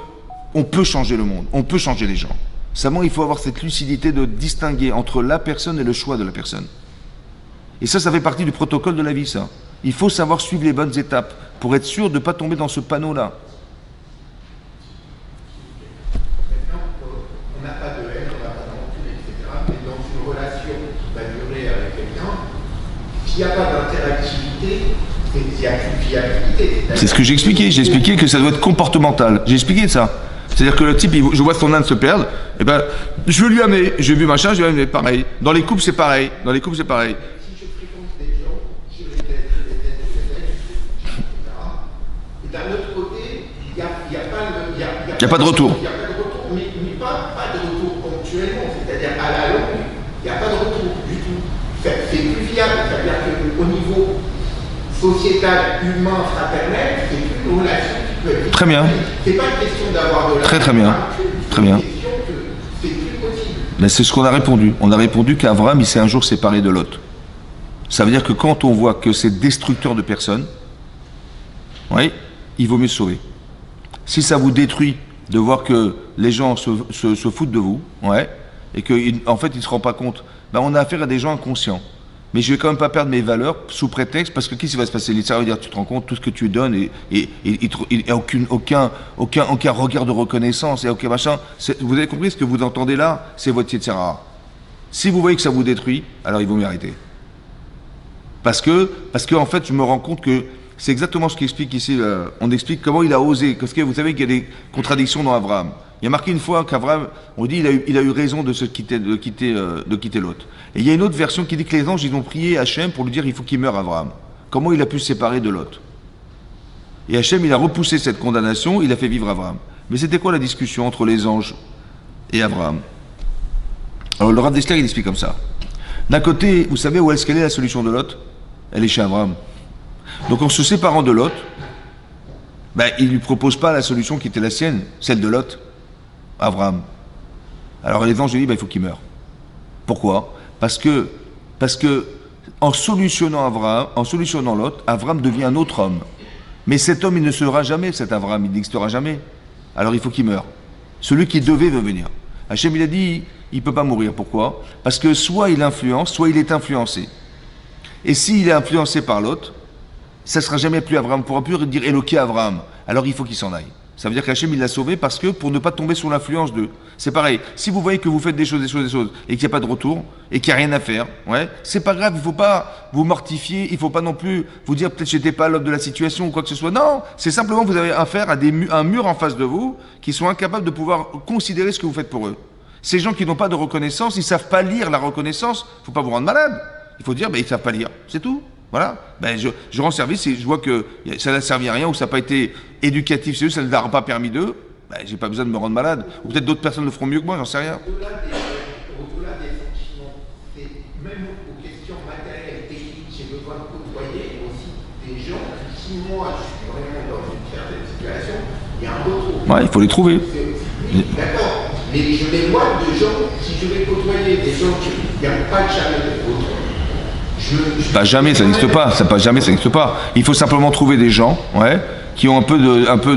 on peut changer le monde, on peut changer les gens. Seulement, il faut avoir cette lucidité de distinguer entre la personne et le choix de la personne. Et ça fait partie du protocole de la vie, ça. Il faut savoir suivre les bonnes étapes pour être sûr de ne pas tomber dans ce panneau-là.
Maintenant, on n'a pas de haine, on n'a pas d'encul, etc. Mais dans une relation qui va durer avec quelqu'un, s'il n'y a pas d'interactivité, il n'y a plus de fiabilité.
C'est ce que j'ai expliqué. J'ai expliqué que ça doit être comportemental. J'ai expliqué ça. C'est-à-dire que le type, je vois son âne se perdre, et ben, je vais lui amener. J'ai vu machin, je vais lui amener. Pareil. Dans les couples, c'est pareil. Dans les couples, c'est pareil.
Si je fréquente des gens, je les aide, etc. Et d'un autre côté, il n'y a pas de
retour.
Il n'y a pas de retour, mais pas de retour ponctuellement. C'est-à-dire à la longue, il n'y a pas de retour du tout. C'est plus viable. C'est-à-dire qu'au niveau sociétal, humain, fraternel, c'est plus une relation qui peut être.
Très bien.
C'est pas une question d'avoir de la.
Très bien. Très bien.
C'est une question que c'est plus possible.
Mais c'est ce qu'on a répondu. On a répondu qu'Abraham, il s'est un jour séparé de Lot. Ça veut dire que quand on voit que c'est destructeur de personnes, oui, il vaut mieux se sauver. Si ça vous détruit de voir que les gens se foutent de vous, ouais, et qu'en fait, ils ne se rendent pas compte, ben, on a affaire à des gens inconscients. Mais je vais quand même pas perdre mes valeurs sous prétexte, parce que qu'est-ce qui va se passer? Ça veut dire, tu te rends compte, tout ce que tu donnes, et il n'y a aucun regard de reconnaissance, et aucun machin. Vous avez compris ce que vous entendez là? C'est votre Yetzirah. Si vous voyez que ça vous détruit, alors il vaut mieux arrêter. Parce que en fait, je me rends compte que c'est exactement ce qu'il explique ici. On explique comment il a osé. Parce que vous savez qu'il y a des contradictions dans Abraham. Il y a marqué une fois qu'Abraham, on dit, il a eu raison de quitter l'autre. Et il y a une autre version qui dit que les anges, ils ont prié Hachem pour lui dire il faut qu'il meure Abraham. Comment il a pu se séparer de Lot? Et Hachem, il a repoussé cette condamnation, il a fait vivre Abraham. Mais c'était quoi la discussion entre les anges et Abraham? Alors le Rav Dessler, il explique comme ça. D'un côté, vous savez où est-ce qu'elle est la solution de Lot? Elle est chez Abraham. Donc en se séparant de Lot, ben, il ne lui propose pas la solution qui était la sienne, celle de Lot, Abraham. Alors les anges disent, ben, il faut qu'il meure. Pourquoi? Parce que en solutionnant Lot, Abraham devient un autre homme. Mais cet homme, il ne sera jamais, cet Abraham, il n'existera jamais. Alors il faut qu'il meure. Celui qui devait venir. Hachem, il a dit, il ne peut pas mourir. Pourquoi? Parce que soit il influence, soit il est influencé. Et s'il est influencé par l'autre, ça ne sera jamais plus Abraham, on ne pourra plus dire Éloqué Abraham. Alors il faut qu'il s'en aille. Ça veut dire qu'Hachem, il l'a sauvé parce que pour ne pas tomber sous l'influence d'eux. C'est pareil. Si vous voyez que vous faites des choses, et qu'il n'y a pas de retour, et qu'il n'y a rien à faire, ouais, c'est pas grave, il ne faut pas vous mortifier, il ne faut pas non plus vous dire peut-être que j'étais pas l'homme de la situation ou quoi que ce soit. Non, c'est simplement que vous avez affaire à un mur en face de vous qui sont incapables de pouvoir considérer ce que vous faites pour eux. Ces gens qui n'ont pas de reconnaissance, ils ne savent pas lire la reconnaissance, il ne faut pas vous rendre malade. Il faut dire, ben, ils ne savent pas lire, c'est tout. Voilà, ben, je rends service et je vois que ça n'a servi à rien ou ça n'a pas été éducatif chez eux, ça ne leur a pas permis d'eux, ben, j'ai pas besoin de me rendre malade. Ou peut-être d'autres personnes le feront mieux que moi, j'en sais rien.
Au-delà des sentiments, c'est même aux questions matérielles, techniques, j'ai besoin de côtoyer aussi des gens qui, si moi je suis vraiment dans une certaine situation, il y a un retour.
Ouais, il faut les trouver.
D'accord, mais je m'éloigne de gens, si je vais côtoyer des gens qui n'ont pas jamais de retour.
Pas jamais, ça n'existe pas. Ça pas jamais, ça n'existe pas. Il faut simplement trouver des gens, ouais, qui ont un peu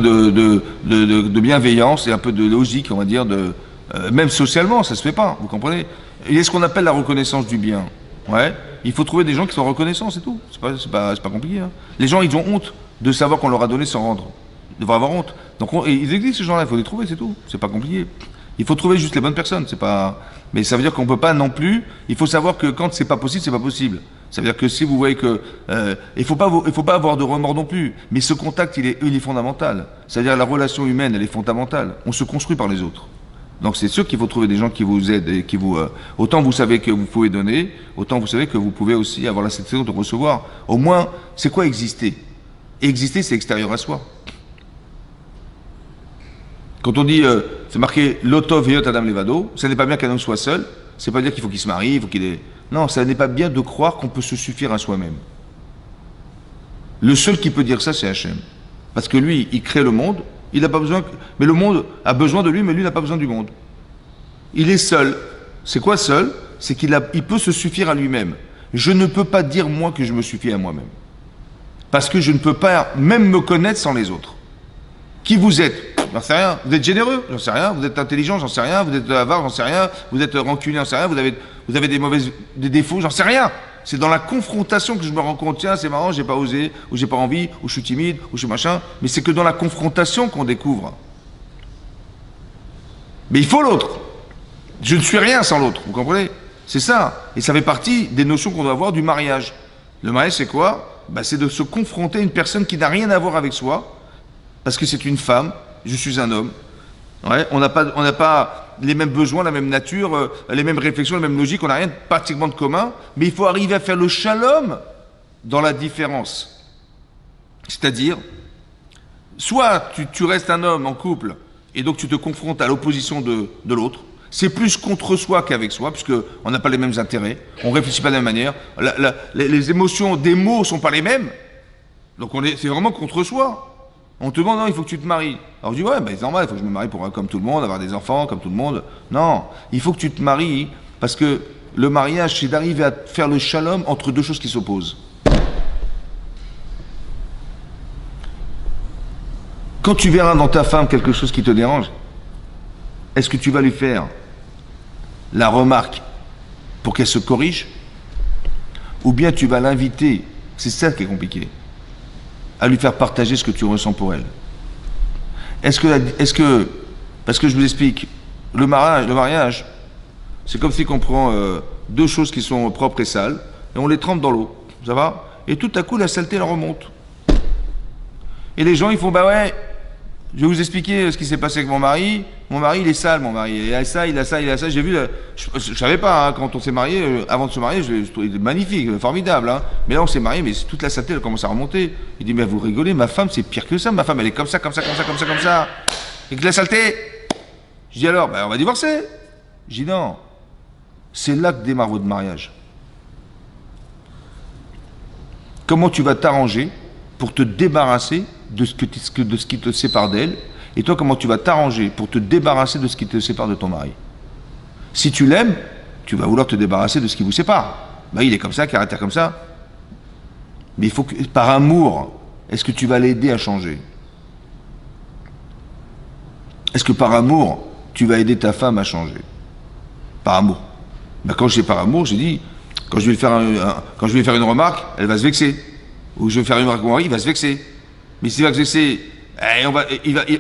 de bienveillance et un peu de logique, on va dire, même socialement, ça se fait pas. Vous comprenez? Il y a ce qu'on appelle la reconnaissance du bien. Ouais. Il faut trouver des gens qui sont reconnaissants, c'est tout. C'est pas compliqué. Hein. Les gens, ils ont honte de savoir qu'on leur a donné sans rendre. Ils devraient avoir honte. Donc ils existent ces gens-là. Il faut les trouver, c'est tout. C'est pas compliqué. Il faut trouver juste les bonnes personnes. C'est pas. Mais ça veut dire qu'on peut pas non plus. Il faut savoir que quand c'est pas possible, c'est pas possible. Ça veut dire que si vous voyez que il faut pas avoir de remords non plus. Mais ce contact, il est fondamental. C'est-à-dire la relation humaine, elle est fondamentale. On se construit par les autres. Donc c'est sûr qu'il faut trouver des gens qui vous aident et qui vous. Autant vous savez que vous pouvez donner, autant vous savez que vous pouvez aussi avoir la satisfaction de recevoir. Au moins, c'est quoi exister? Et exister, c'est extérieur à soi. Quand on dit, c'est marqué l'otov et Adam levado, ça n'est pas bien qu'un homme soit seul, c'est pas dire qu'il faut qu'il se marie, il faut qu'il ait. Non, ça n'est pas bien de croire qu'on peut se suffire à soi-même. Le seul qui peut dire ça, c'est Hachem. Parce que lui, il crée le monde, il n'a pas besoin. Mais le monde a besoin de lui, mais lui n'a pas besoin du monde. Il est seul. C'est quoi seul? C'est qu'il peut se suffire à lui-même. je ne peux pas dire moi que je me suffis à moi-même. Parce que je ne peux pas même me connaître sans les autres. Qui vous êtes? J'en sais rien. Vous êtes généreux? J'en sais rien. Vous êtes intelligent? J'en sais rien. Vous êtes avare? J'en sais rien. Vous êtes rancunier? J'en sais rien. Vous avez des défauts? J'en sais rien. C'est dans la confrontation que je me rends compte, tiens, c'est marrant, j'ai pas osé, ou j'ai pas envie, ou je suis timide, ou je suis machin. Mais c'est que dans la confrontation qu'on découvre. Mais il faut l'autre. Je ne suis rien sans l'autre, vous comprenez? C'est ça. Et ça fait partie des notions qu'on doit avoir du mariage. Le mariage, c'est quoi? Bah, c'est de se confronter à une personne qui n'a rien à voir avec soi, parce que c'est une femme, je suis un homme. Ouais, on n'a pas les mêmes besoins, la même nature, les mêmes réflexions, la même logique, on n'a rien pratiquement de commun, mais il faut arriver à faire le shalom dans la différence. C'est-à-dire, soit tu restes un homme en couple, et donc tu te confrontes à l'opposition de l'autre, c'est plus contre soi qu'avec soi, puisqu'on n'a pas les mêmes intérêts, on ne réfléchit pas de la même manière, les émotions des mots ne sont pas les mêmes, donc c'est vraiment contre soi. On te demande, non, il faut que tu te maries. Alors je dis, ouais, ben, c'est normal, il faut que je me marie pour comme tout le monde, avoir des enfants comme tout le monde. Non, il faut que tu te maries parce que le mariage, c'est d'arriver à faire le shalom entre deux choses qui s'opposent. Quand tu verras dans ta femme quelque chose qui te dérange, est-ce que tu vas lui faire la remarque pour qu'elle se corrige? Ou bien tu vas l'inviter, c'est ça qui est compliqué, à lui faire partager ce que tu ressens pour elle. Est-ce que, parce que je vous explique, le mariage, c'est comme si on prend deux choses qui sont propres et sales, et on les trempe dans l'eau, ça va? Et tout à coup, la saleté, elle remonte. Et les gens, ils font, bah ouais, je vais vous expliquer ce qui s'est passé avec mon mari, il est sale, mon mari, il a ça, il a ça, il a ça, j'ai vu, je savais pas, hein, quand on s'est marié, avant de se marier, je trouvais magnifique, formidable, hein. Mais là on s'est marié, mais toute la saleté elle commence à remonter. Il dit, mais vous rigolez, ma femme c'est pire que ça, ma femme elle est comme ça, comme ça, comme ça, comme ça, comme ça, et que la saleté. Je dis alors, ben on va divorcer. Je dis non, c'est là que démarre votre mariage. Comment tu vas t'arranger pour te débarrasser de ce qui te sépare d'elle, et toi comment tu vas t'arranger pour te débarrasser de ce qui te sépare de ton mari. Si tu l'aimes, tu vas vouloir te débarrasser de ce qui vous sépare. Ben, il est comme ça, caractère comme ça. Mais il faut que, par amour, est-ce que tu vas l'aider à changer? Est-ce que par amour, tu vas aider ta femme à changer? Par amour. Ben, quand j'ai par amour, j'ai dit, quand je vais lui faire une remarque, elle va se vexer. Ou je vais faire une remarque à mon mari, il va se vexer. Mais s'il va se vexer,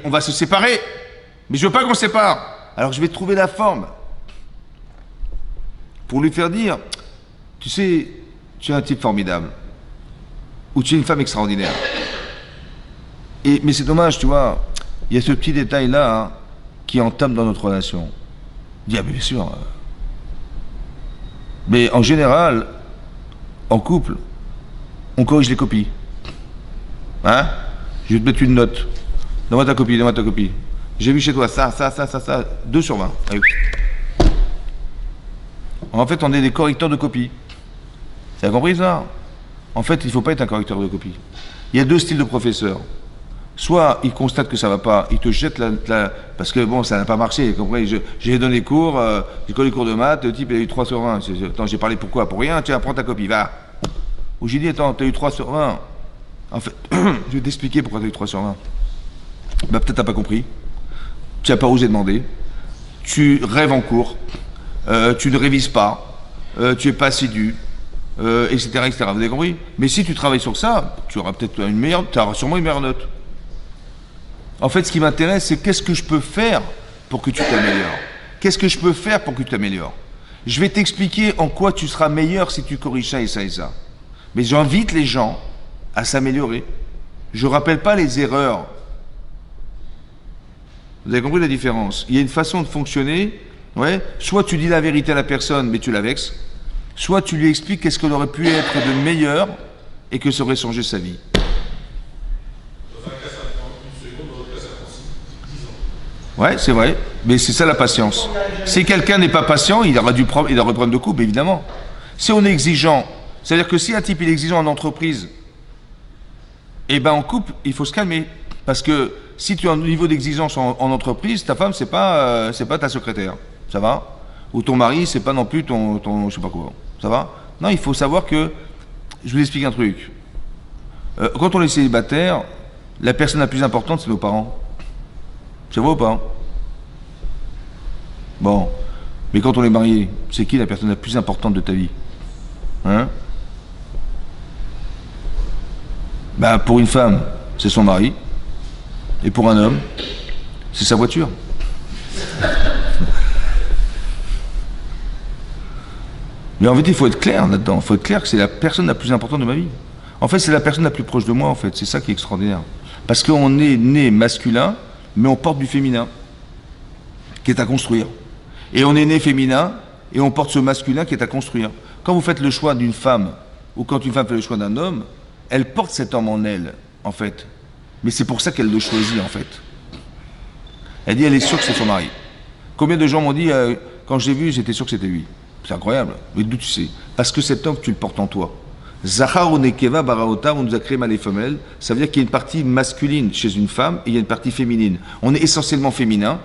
on va se séparer. Mais je veux pas qu'on se sépare. Alors je vais trouver la forme pour lui faire dire, tu sais, tu es un type formidable. Ou tu es une femme extraordinaire. Mais c'est dommage, tu vois, il y a ce petit détail-là hein, qui entame dans notre relation. Je dis, ah, bien sûr. Mais en général, en couple, on corrige les copies. Hein? Je vais te mettre une note. Donne-moi ta copie, donne-moi ta copie. J'ai vu chez toi ça, 2 sur 20. Allez. En fait, on est des correcteurs de copies. Tu as compris ça? En fait, il ne faut pas être un correcteur de copies. Il y a 2 styles de professeurs. Soit ils constatent que ça ne va pas, ils te jettent parce que bon, ça n'a pas marché. J'ai donné cours, j'ai connu les cours de maths, le type il a eu 3 sur 20. Attends, j'ai parlé pourquoi? Pour rien, tiens, prends ta copie, va. Ou j'ai dit, attends, tu as eu 3 sur 20. En fait, je vais t'expliquer pourquoi tu as eu 3 sur 20. Bah, peut-être t'as pas compris. Tu n'as pas osé demander. Tu rêves en cours. Tu ne révises pas. Tu n'es pas assidu. Etc., etc. Vous avez compris? Mais si tu travailles sur ça, tu auras peut-être tu auras sûrement une meilleure note. En fait, ce qui m'intéresse, c'est qu'est-ce que je peux faire pour que tu t'améliores? Qu'est-ce que je peux faire pour que tu t'améliores? Je vais t'expliquer en quoi tu seras meilleur si tu corriges ça et ça et ça. Mais j'invite les gens à s'améliorer. Je ne rappelle pas les erreurs. Vous avez compris la différence? Il y a une façon de fonctionner, ouais. Soit tu dis la vérité à la personne, mais tu la vexes, soit tu lui expliques qu'est-ce qu'elle aurait pu être de meilleur et que ça aurait changé sa vie.
Dans un cas, ça prend une seconde, dans l'autre cas, ça prend 10 ans.
Ouais, c'est vrai, mais c'est ça la patience. Si quelqu'un n'est pas patient, il aura problème de couple, évidemment. Si on est exigeant, c'est-à-dire que si un type est exigeant en entreprise, eh ben en couple, il faut se calmer. Parce que si tu as un niveau d'exigence en entreprise, ta femme, c'est pas ta secrétaire. Ça va? Ou ton mari, c'est pas non plus ton je sais pas quoi. Ça va? Non, il faut savoir que, je vous explique un truc. Quand on est célibataire, la personne la plus importante, c'est nos parents. C'est vrai ou pas? Bon. Mais quand on est marié, c'est qui la personne la plus importante de ta vie? Hein? Ben, pour une femme, c'est son mari. Et pour un homme, c'est sa voiture. Mais en fait, il faut être clair là-dedans. Il faut être clair que c'est la personne la plus importante de ma vie. En fait, c'est la personne la plus proche de moi, en fait. C'est ça qui est extraordinaire. Parce qu'on est né masculin, mais on porte du féminin, qui est à construire. Et on est né féminin, et on porte ce masculin qui est à construire. Quand vous faites le choix d'une femme, ou quand une femme fait le choix d'un homme, elle porte cet homme en elle, en fait. Mais c'est pour ça qu'elle le choisit, en fait. Elle dit, elle est sûre que c'est son mari. Combien de gens m'ont dit, quand je l'ai vu, j'étais sûr que c'était lui. C'est incroyable. Mais d'où tu sais? Parce que cet homme, tu le portes en toi. Zahar ou Nekeva Baraota, on nous a créé mâle et femelle. Ça veut dire qu'il y a une partie masculine chez une femme et il y a une partie féminine. On est essentiellement féminin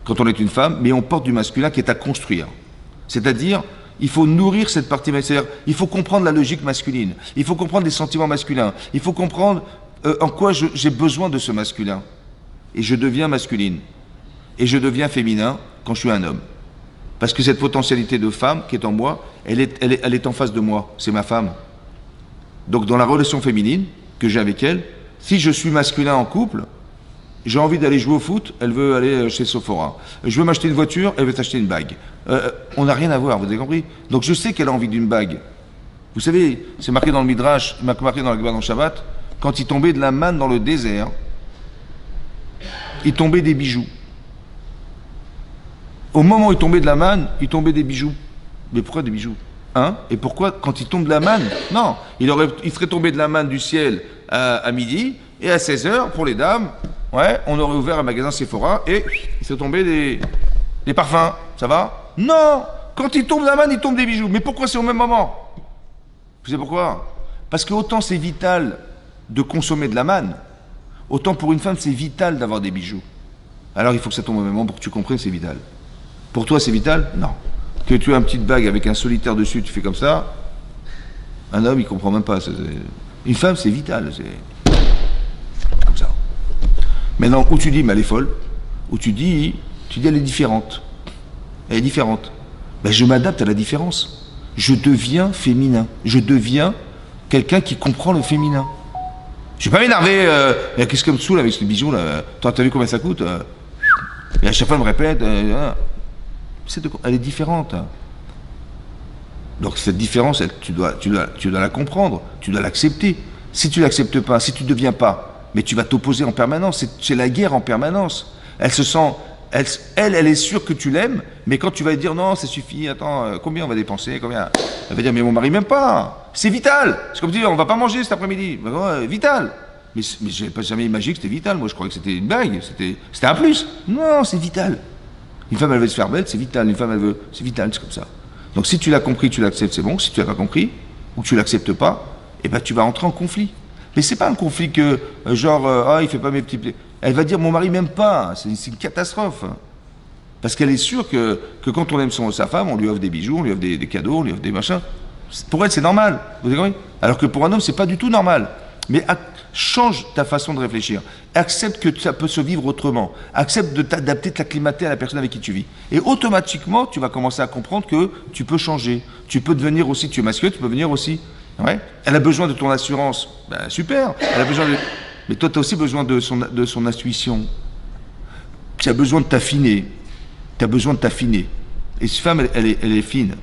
quand on est une femme, mais on porte du masculin qui est à construire. C'est-à-dire, il faut nourrir cette partie masculine. Il faut comprendre la logique masculine. Il faut comprendre les sentiments masculins. Il faut comprendre en quoi j'ai besoin de ce masculin. Et je deviens masculine. Et je deviens féminin quand je suis un homme. Parce que cette potentialité de femme qui est en moi, elle est en face de moi. C'est ma femme. Donc dans la relation féminine que j'ai avec elle, si je suis masculin en couple, j'ai envie d'aller jouer au foot, elle veut aller chez Sephora. Je veux m'acheter une voiture, elle veut s'acheter une bague. On n'a rien à voir, vous avez compris? Donc je sais qu'elle a envie d'une bague. Vous savez, c'est marqué dans le Midrash, marqué dans la Gemara dans Shabbat, quand il tombait de la manne dans le désert, il tombait des bijoux. Au moment où il tombait de la manne, il tombait des bijoux. Mais pourquoi des bijoux? Hein? Et pourquoi quand il tombe de la manne? Non, il serait tombé de la manne du ciel à midi, et à 16h, pour les dames, ouais, on aurait ouvert un magasin Sephora, et il serait tombé des parfums. Ça va? Non! Quand il tombe de la manne, il tombe des bijoux. Mais pourquoi c'est au même moment? Vous savez pourquoi? Parce que autant c'est vital de consommer de la manne, autant pour une femme c'est vital d'avoir des bijoux. Alors il faut que ça tombe au même moment pour que tu comprennes que c'est vital. Pour toi c'est vital? Non. Que tu aies une petite bague avec un solitaire dessus, tu fais comme ça, un homme il comprend même pas. Une femme c'est vital, c'est comme ça. Maintenant, où tu dis mais elle est folle, où tu dis elle est différente. Elle est différente. Ben, je m'adapte à la différence. Je deviens féminin. Je deviens quelqu'un qui comprend le féminin. Je vais pas m'énerver, qu'est-ce que me saoule avec ce bijou là? T'as vu combien ça coûte? Et à chaque fois elle me répète, elle est différente. Donc cette différence, tu dois la comprendre, tu dois l'accepter. Si tu l'acceptes pas, si tu ne deviens pas, mais tu vas t'opposer en permanence, c'est la guerre en permanence. Elle se sent, elle est sûre que tu l'aimes, mais quand tu vas lui dire non, ça suffit, attends, combien on va dépenser, combien? Elle va dire mais mon mari m'aime pas, c'est vital. C'est comme dire on va pas manger cet après-midi, vital. Mais je n'avais pas jamais imaginé que c'était vital. Moi je croyais que c'était une blague, c'était un plus. Non, c'est vital. Une femme elle veut se faire belle, c'est vital. Une femme elle veut, c'est vital, c'est comme ça. Donc si tu l'as compris, tu l'acceptes, c'est bon. Si tu l'as pas compris ou que tu l'acceptes pas, eh ben tu vas entrer en conflit. Mais c'est pas un conflit que genre il fait pas mes petits. Elle va dire mon mari m'aime pas, c'est une catastrophe. Parce qu'elle est sûre que quand on aime sa femme, on lui offre des bijoux, on lui offre des cadeaux, on lui offre des machins. Pour elle c'est normal, vous avez compris? Alors que pour un homme c'est pas du tout normal. Mais change ta façon de réfléchir. Accepte que ça peut se vivre autrement. Accepte de t'adapter, de t'acclimater à la personne avec qui tu vis. Et automatiquement, tu vas commencer à comprendre que tu peux changer. Tu peux devenir aussi, tu es masculin, tu peux devenir aussi. Ouais. Elle a besoin de ton assurance. Ben, super. Elle a besoin de... Mais toi, tu as aussi besoin de son intuition. Tu as besoin de t'affiner. Tu as besoin de t'affiner. Et cette femme, elle est fine.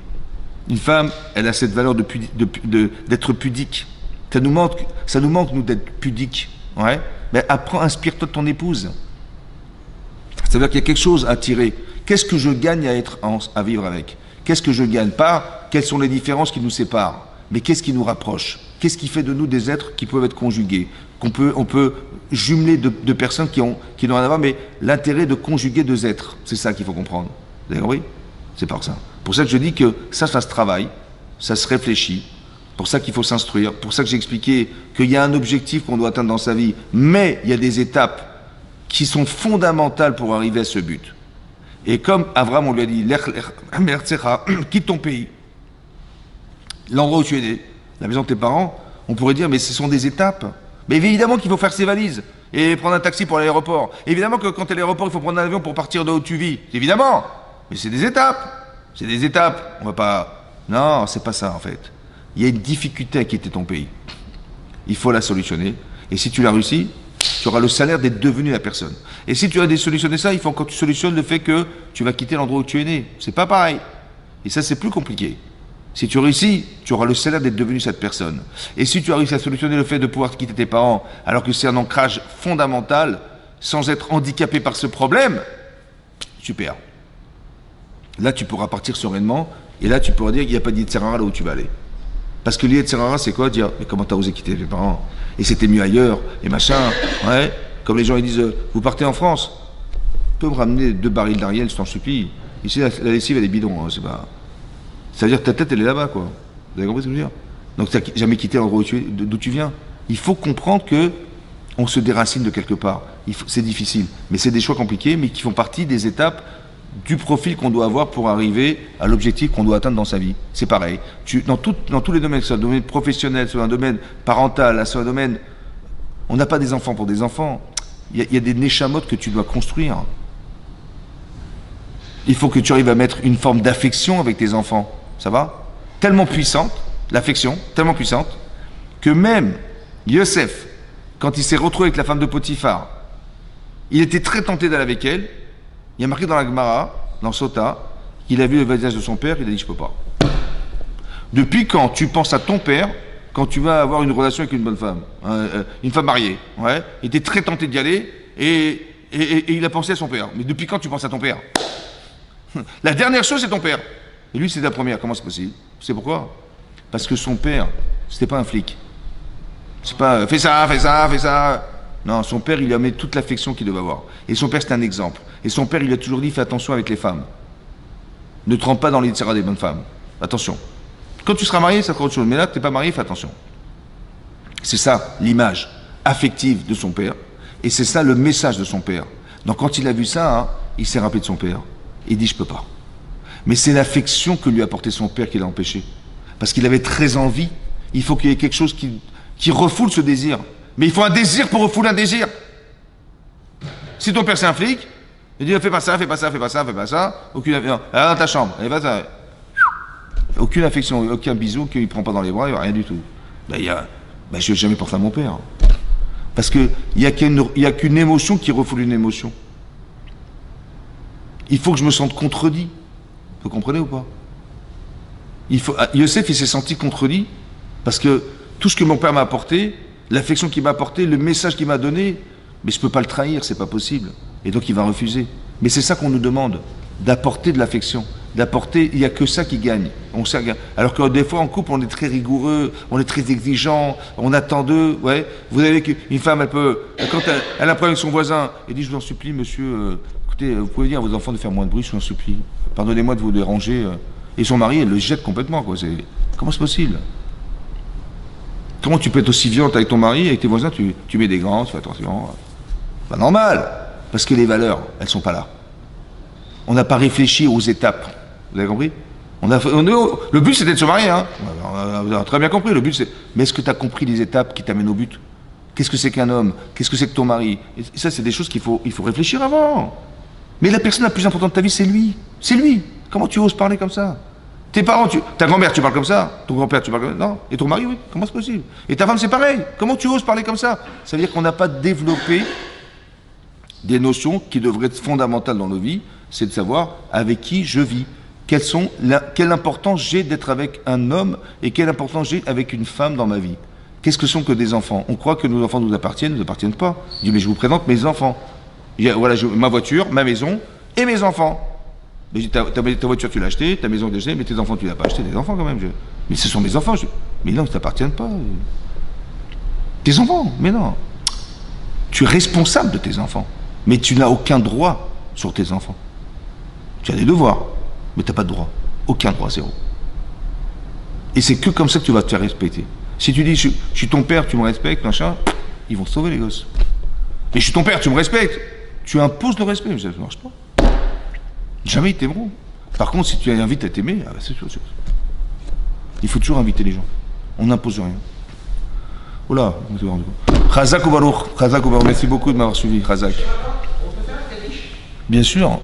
Une femme, elle a cette valeur d'être pudique. Ça nous manque, nous, d'être pudiques. Ouais. Mais apprends, inspire-toi de ton épouse. Ça veut dire qu'il y a quelque chose à tirer. Qu'est-ce que je gagne à vivre avec? Qu'est-ce que je gagne? Pas quelles sont les différences qui nous séparent, mais qu'est-ce qui nous rapproche? Qu'est-ce qui fait de nous des êtres qui peuvent être conjugués? On peut jumeler de personnes qui n'ont rien à voir, mais l'intérêt de conjuguer deux êtres, c'est ça qu'il faut comprendre. Vous avez compris? C'est pour ça. Pour ça que je dis que ça se travaille, ça se réfléchit. Pour ça qu'il faut s'instruire, pour ça que j'ai expliqué qu'il y a un objectif qu'on doit atteindre dans sa vie, mais il y a des étapes qui sont fondamentales pour arriver à ce but. Et comme Abraham, on lui a dit, quitte ton pays, l'endroit où tu es né, la maison de tes parents, on pourrait dire, mais ce sont des étapes. Mais évidemment qu'il faut faire ses valises et prendre un taxi pour aller à l'aéroport. Évidemment que quand tu es à l'aéroport, il faut prendre un avion pour partir de où tu vis. Évidemment. Mais c'est des étapes. C'est des étapes. On va pas... Non, c'est pas ça en fait. Il y a une difficulté à quitter ton pays. Il faut la solutionner. Et si tu l'as réussi, tu auras le salaire d'être devenu la personne. Et si tu as solutionné ça, il faut encore que tu solutionnes le fait que tu vas quitter l'endroit où tu es né. C'est pas pareil. Et ça, c'est plus compliqué. Si tu réussis, tu auras le salaire d'être devenu cette personne. Et si tu as réussi à solutionner le fait de pouvoir quitter tes parents, alors que c'est un ancrage fondamental, sans être handicapé par ce problème, super. Là, tu pourras partir sereinement, et là, tu pourras dire qu'il n'y a pas d'Yetzirara là où tu vas aller. Parce que l'Yetzirara, c'est quoi? Dire, mais comment t'as osé quitter tes parents? Et c'était mieux ailleurs, et machin, ouais. Comme les gens, ils disent, vous partez en France, tu peux me ramener 2 barils d'Ariel, je t'en supplie. Ici, la lessive, elle est bidon, hein, c'est pas... C'est-à-dire que ta tête, elle est là-bas, quoi. Vous avez compris ce que je veux dire? Donc, tu n'as jamais quitté l'endroit d'où tu viens. Il faut comprendre que on se déracine de quelque part. C'est difficile. Mais c'est des choix compliqués, mais qui font partie des étapes du profil qu'on doit avoir pour arriver à l'objectif qu'on doit atteindre dans sa vie. C'est pareil. Dans tous les domaines, que ce soit un domaine professionnel, soit un domaine parental, soit un domaine... On n'a pas des enfants pour des enfants. Il y a des neshamot que tu dois construire. Il faut que tu arrives à mettre une forme d'affection avec tes enfants. Ça va? Tellement puissante, l'affection, tellement puissante, que même Yosef, quand il s'est retrouvé avec la femme de Potiphar, il était très tenté d'aller avec elle. Il y a marqué dans la Gemara, dans Sota, qu'il a vu le visage de son père, il a dit je peux pas. Depuis quand tu penses à ton père quand tu vas avoir une relation avec une bonne femme, une femme mariée, ouais, il était très tenté d'y aller et il a pensé à son père. Mais depuis quand tu penses à ton père? La dernière chose, c'est ton père. Et lui, c'est la première. Comment c'est possible? C'est pourquoi? Parce que son père, c'était pas un flic. C'est pas fais ça, fais ça, fais ça. Non, son père, il lui a mis toute l'affection qu'il devait avoir. Et son père, c'était un exemple. Et son père, il a toujours dit fais attention avec les femmes. Ne te rends pas dans l'Yitzhara des bonnes femmes. Attention. Quand tu seras marié, ça sera autre chose. Mais là, tu n'es pas marié, fais attention. C'est ça, l'image affective de son père. Et c'est ça, le message de son père. Donc, quand il a vu ça, hein, il s'est rappelé de son père. Il dit, je peux pas. Mais c'est l'affection que lui a apporté son père qui l'a empêché. Parce qu'il avait très envie. Il faut qu'il y ait quelque chose qui refoule ce désir. Mais il faut un désir pour refouler un désir. Si ton père c'est un flic, il dit, fais pas ça, fais pas ça, fais pas ça, fais pas ça. Aucune affection. Ah, dans ta chambre. Allez, va ça. Aucune affection, aucun bisou qu'il ne prend pas dans les bras, il n'y a rien du tout. Je ne vais jamais penser à mon père. Parce qu'il n'y a qu'une émotion qui refoule une émotion. Il faut que je me sente contredit. Vous comprenez ou pas? Yosef, il s'est senti contredit parce que tout ce que mon père m'a apporté, l'affection qu'il m'a apporté, le message qu'il m'a donné, mais je ne peux pas le trahir, c'est pas possible. Et donc il va refuser. Mais c'est ça qu'on nous demande, d'apporter de l'affection. D'apporter, il n'y a que ça qui gagne. Alors que des fois en couple, on est très rigoureux, on est très exigeant, on attend d'eux. Ouais. Vous avez qu'une femme, elle peut, quand elle a un problème avec son voisin, elle dit, je vous en supplie, monsieur, écoutez, vous pouvez dire à vos enfants de faire moins de bruit, je vous en supplie. Pardonnez-moi de vous déranger. Et son mari, elle le jette complètement, quoi. Comment c'est possible? Comment tu peux être aussi violente avec ton mari, avec tes voisins, tu mets des gants, tu fais attention. Pas normal. Parce que les valeurs, elles sont pas là. On n'a pas réfléchi aux étapes. Vous avez compris? Le but, c'était de se marier, hein. On a très bien compris, le but, c'est... Mais est-ce que tu as compris les étapes qui t'amènent au but? Qu'est-ce que c'est qu'un homme? Qu'est-ce que c'est que ton mari? Et ça, c'est des choses il faut réfléchir avant. Mais la personne la plus importante de ta vie, c'est lui. C'est lui. Comment tu oses parler comme ça? Tes parents, ta grand-mère, tu parles comme ça? Ton grand-père, tu parles comme ça? Non. Et ton mari, oui. Comment c'est possible? Et ta femme, c'est pareil. Comment tu oses parler comme ça? Ça veut dire qu'on n'a pas développé des notions qui devraient être fondamentales dans nos vies. C'est de savoir avec qui je vis. Quelle importance j'ai d'être avec un homme et quelle importance j'ai avec une femme dans ma vie. Qu'est-ce que sont que des enfants? On croit que nos enfants nous appartiennent pas. Je dis, mais je vous présente mes enfants. Voilà, ma voiture, ma maison et mes enfants. Mais ta voiture, tu l'as achetée, ta maison, tu l'as achetée, mais tes enfants, tu l'as pas acheté. Des enfants, quand même. Mais ce sont mes enfants. Mais non, ils ne t'appartiennent pas. Tes enfants, mais non. Tu es responsable de tes enfants. Mais tu n'as aucun droit sur tes enfants. Tu as des devoirs, mais tu n'as pas de droit. Aucun droit, zéro. Et c'est que comme ça que tu vas te faire respecter. Si tu dis, je suis ton père, tu me respectes, machin, ils vont sauver les gosses. Mais je suis ton père, tu me respectes. Tu imposes le respect, mais ça ne marche pas. Jamais ils t'aimeront. Par contre, si tu invites à t'aimer, c'est sûr. Il faut toujours inviter les gens. On n'impose rien. Oula, Khazak ou Baruch, merci beaucoup de m'avoir suivi, Khazak. Bien sûr.